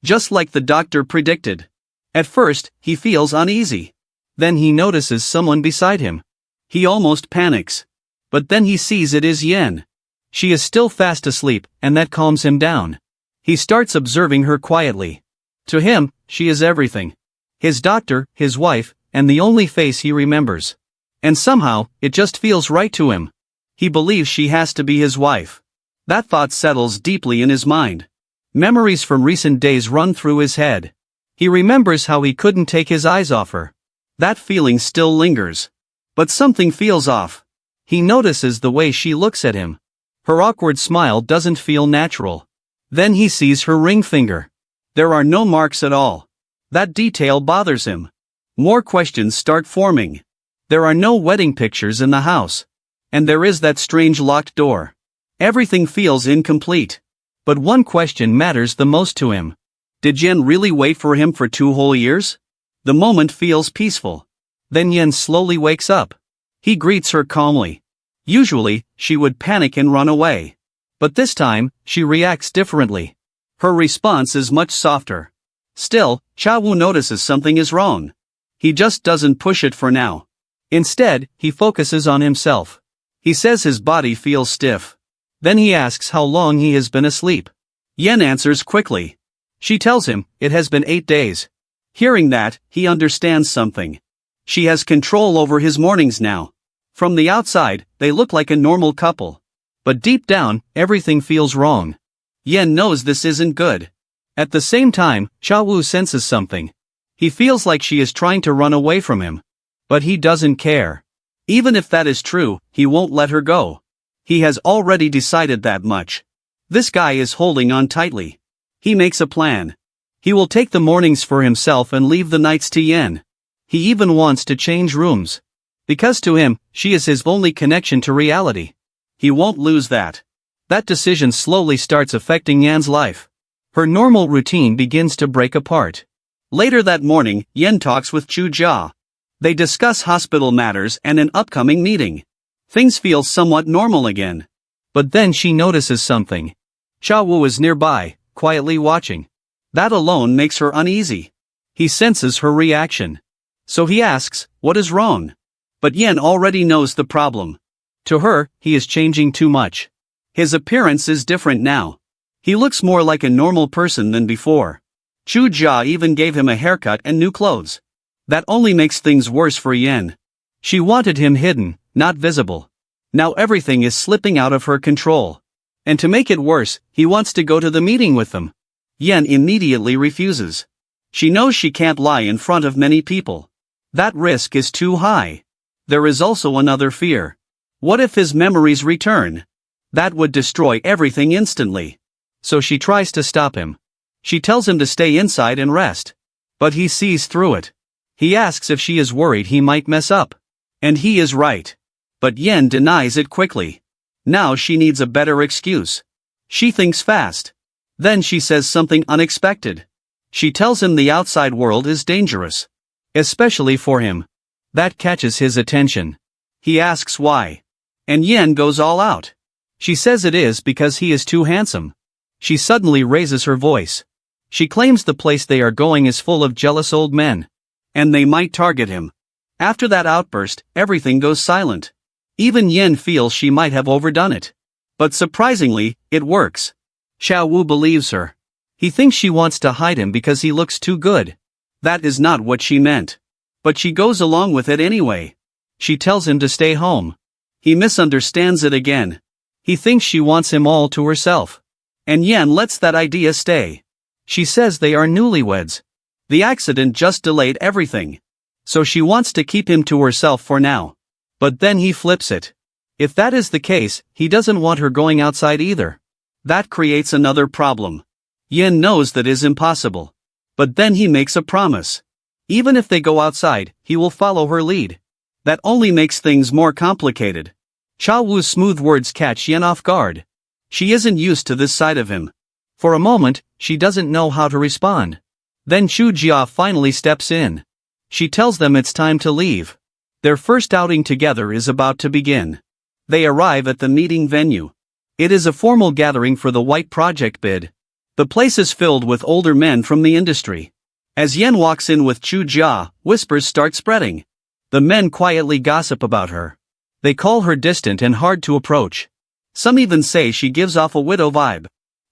Just like the doctor predicted. At first, he feels uneasy. Then he notices someone beside him. He almost panics. But then he sees it is Yen. She is still fast asleep, and that calms him down. He starts observing her quietly. To him, she is everything. His doctor, his wife, and the only face he remembers. And somehow, it just feels right to him. He believes she has to be his wife. That thought settles deeply in his mind. Memories from recent days run through his head. He remembers how he couldn't take his eyes off her. That feeling still lingers. But something feels off. He notices the way she looks at him. Her awkward smile doesn't feel natural. Then he sees her ring finger. There are no marks at all. That detail bothers him. More questions start forming. There are no wedding pictures in the house. And there is that strange locked door. Everything feels incomplete. But one question matters the most to him. Did Yen really wait for him for 2 whole years? The moment feels peaceful. Then Yen slowly wakes up. He greets her calmly. Usually, she would panic and run away. But this time, she reacts differently. Her response is much softer. Still, Chawu notices something is wrong. He just doesn't push it for now. Instead, he focuses on himself. He says his body feels stiff. Then he asks how long he has been asleep. Yen answers quickly. She tells him, it has been 8 days. Hearing that, he understands something. She has control over his mornings now. From the outside, they look like a normal couple. But deep down, everything feels wrong. Yen knows this isn't good. At the same time, Chawu senses something. He feels like she is trying to run away from him. But he doesn't care. Even if that is true, he won't let her go. He has already decided that much. This guy is holding on tightly. He makes a plan. He will take the mornings for himself and leave the nights to Yen. He even wants to change rooms. Because to him, she is his only connection to reality. He won't lose that. That decision slowly starts affecting Yen's life. Her normal routine begins to break apart. Later that morning, Yen talks with Chu Jia. They discuss hospital matters and an upcoming meeting. Things feel somewhat normal again. But then she notices something. Chawu is nearby, quietly watching. That alone makes her uneasy. He senses her reaction. So he asks, what is wrong? But Yen already knows the problem. To her, he is changing too much. His appearance is different now. He looks more like a normal person than before. Chu Jia even gave him a haircut and new clothes. That only makes things worse for Yen. She wanted him hidden, not visible. Now everything is slipping out of her control. And to make it worse, he wants to go to the meeting with them. Yen immediately refuses. She knows she can't lie in front of many people. That risk is too high. There is also another fear. What if his memories return? That would destroy everything instantly. So she tries to stop him. She tells him to stay inside and rest. But he sees through it. He asks if she is worried he might mess up. And he is right. But Yen denies it quickly. Now she needs a better excuse. She thinks fast. Then she says something unexpected. She tells him the outside world is dangerous. Especially for him. That catches his attention. He asks why. And Yen goes all out. She says it is because he is too handsome. She suddenly raises her voice. She claims the place they are going is full of jealous old men. And they might target him. After that outburst, everything goes silent. Even Yen feels she might have overdone it. But surprisingly, it works. Xiao Wu believes her. He thinks she wants to hide him because he looks too good. That is not what she meant. But she goes along with it anyway. She tells him to stay home. He misunderstands it again. He thinks she wants him all to herself. And Yen lets that idea stay. She says they are newlyweds. The accident just delayed everything. So she wants to keep him to herself for now. But then he flips it. If that is the case, he doesn't want her going outside either. That creates another problem. Yen knows that is impossible. But then he makes a promise. Even if they go outside, he will follow her lead. That only makes things more complicated. Cha Wu's smooth words catch Yen off guard. She isn't used to this side of him. For a moment, she doesn't know how to respond. Then Chu Jia finally steps in. She tells them it's time to leave. Their first outing together is about to begin. They arrive at the meeting venue. It is a formal gathering for the White Project bid. The place is filled with older men from the industry. As Yen walks in with Chu Jia, whispers start spreading. The men quietly gossip about her. They call her distant and hard to approach. Some even say she gives off a widow vibe.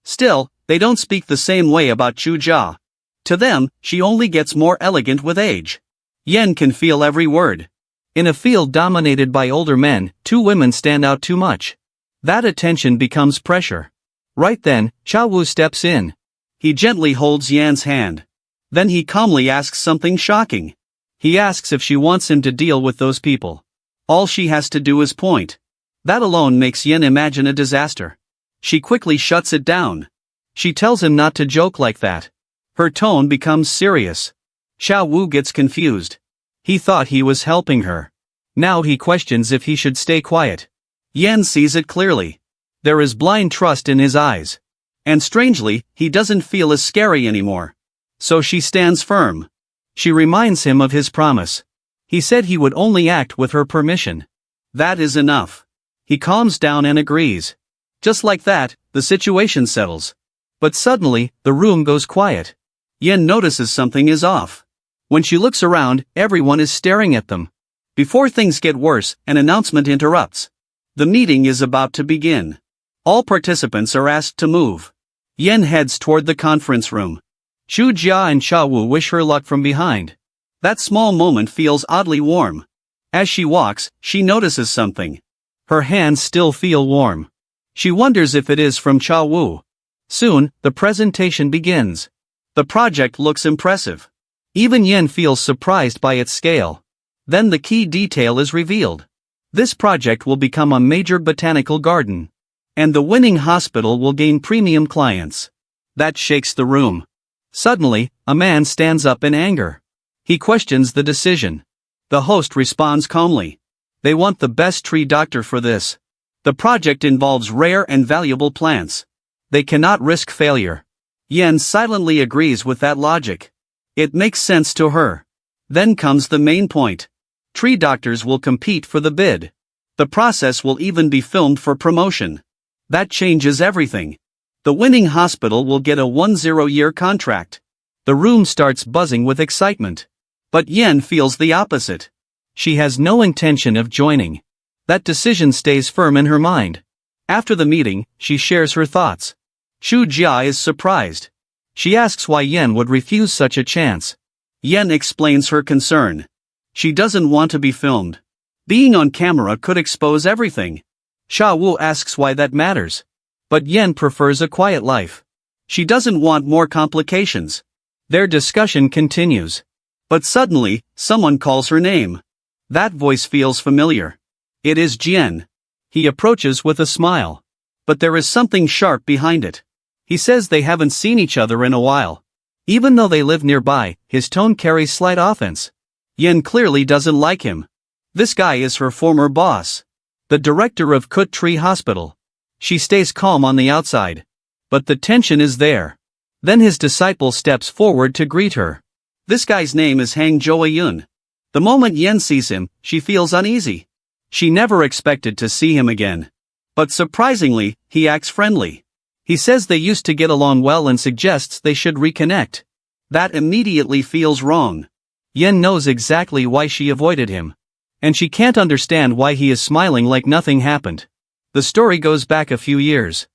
Still, they don't speak the same way about Chu Jia. To them, she only gets more elegant with age. Yen can feel every word. In a field dominated by older men, two women stand out too much. That attention becomes pressure. Right then, Cha Wu steps in. He gently holds Yan's hand. Then he calmly asks something shocking. He asks if she wants him to deal with those people. All she has to do is point. That alone makes Yen imagine a disaster. She quickly shuts it down. She tells him not to joke like that. Her tone becomes serious. Cha Wu gets confused. He thought he was helping her. Now he questions if he should stay quiet. Yen sees it clearly. There is blind trust in his eyes. And strangely, he doesn't feel as scary anymore. So she stands firm. She reminds him of his promise. He said he would only act with her permission. That is enough. He calms down and agrees. Just like that, the situation settles. But suddenly, the room goes quiet. Yen notices something is off. When she looks around, everyone is staring at them. Before things get worse, an announcement interrupts. The meeting is about to begin. All participants are asked to move. Yen heads toward the conference room. Chu Jia and Cha Wu wish her luck from behind. That small moment feels oddly warm. As she walks, she notices something. Her hands still feel warm. She wonders if it is from Cha Wu. Soon, the presentation begins. The project looks impressive. Even Yen feels surprised by its scale. Then the key detail is revealed. This project will become a major botanical garden. And the winning hospital will gain premium clients. That shakes the room. Suddenly, a man stands up in anger. He questions the decision. The host responds calmly. They want the best tree doctor for this. The project involves rare and valuable plants. They cannot risk failure. Yen silently agrees with that logic. It makes sense to her. Then comes the main point. Tree doctors will compete for the bid. The process will even be filmed for promotion. That changes everything. The winning hospital will get a 10-year contract. The room starts buzzing with excitement. But Yen feels the opposite. She has no intention of joining. That decision stays firm in her mind. After the meeting, she shares her thoughts. Chu Jia is surprised. She asks why Yen would refuse such a chance. Yen explains her concern. She doesn't want to be filmed. Being on camera could expose everything. Cha Wu asks why that matters. But Yen prefers a quiet life. She doesn't want more complications. Their discussion continues. But suddenly, someone calls her name. That voice feels familiar. It is Jian. He approaches with a smile. But there is something sharp behind it. He says they haven't seen each other in a while. Even though they live nearby, his tone carries slight offense. Yen clearly doesn't like him. This guy is her former boss. The director of Kut Tree Hospital. She stays calm on the outside. But the tension is there. Then his disciple steps forward to greet her. This guy's name is Hang Joayun. The moment Yen sees him, she feels uneasy. She never expected to see him again. But surprisingly, he acts friendly. He says they used to get along well and suggests they should reconnect. That immediately feels wrong. Yen knows exactly why she avoided him. And she can't understand why he is smiling like nothing happened. The story goes back a few years.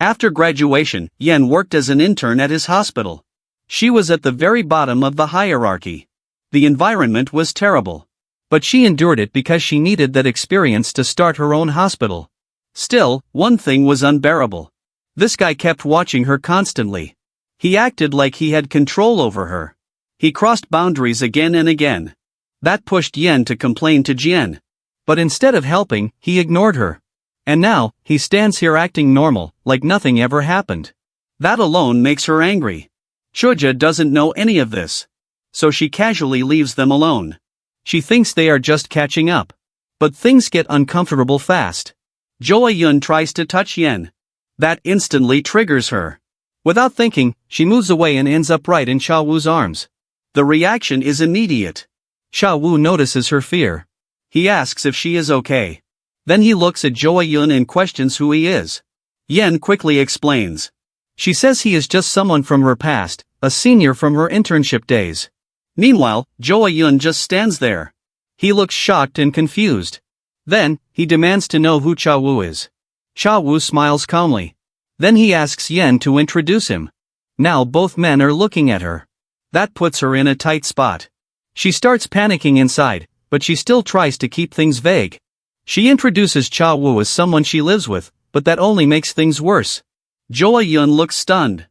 After graduation, Yen worked as an intern at his hospital. She was at the very bottom of the hierarchy. The environment was terrible. But she endured it because she needed that experience to start her own hospital. Still, one thing was unbearable. This guy kept watching her constantly. He acted like he had control over her. He crossed boundaries again and again. That pushed Yen to complain to Jian. But instead of helping, he ignored her. And now, he stands here acting normal, like nothing ever happened. That alone makes her angry. Chuja doesn't know any of this. So she casually leaves them alone. She thinks they are just catching up. But things get uncomfortable fast. Joa Yun tries to touch Yen. That instantly triggers her. Without thinking, she moves away and ends up right in Sha Wu's arms. The reaction is immediate. Sha Wu notices her fear. He asks if she is okay. Then he looks at Joa Yun and questions who he is. Yen quickly explains. She says he is just someone from her past, a senior from her internship days. Meanwhile, Joa Yun just stands there. He looks shocked and confused. Then, he demands to know who Cha Wu is. Cha Wu smiles calmly. Then he asks Yen to introduce him. Now both men are looking at her. That puts her in a tight spot. She starts panicking inside, but she still tries to keep things vague. She introduces Cha Wu as someone she lives with, but that only makes things worse. Joa Yun looks stunned.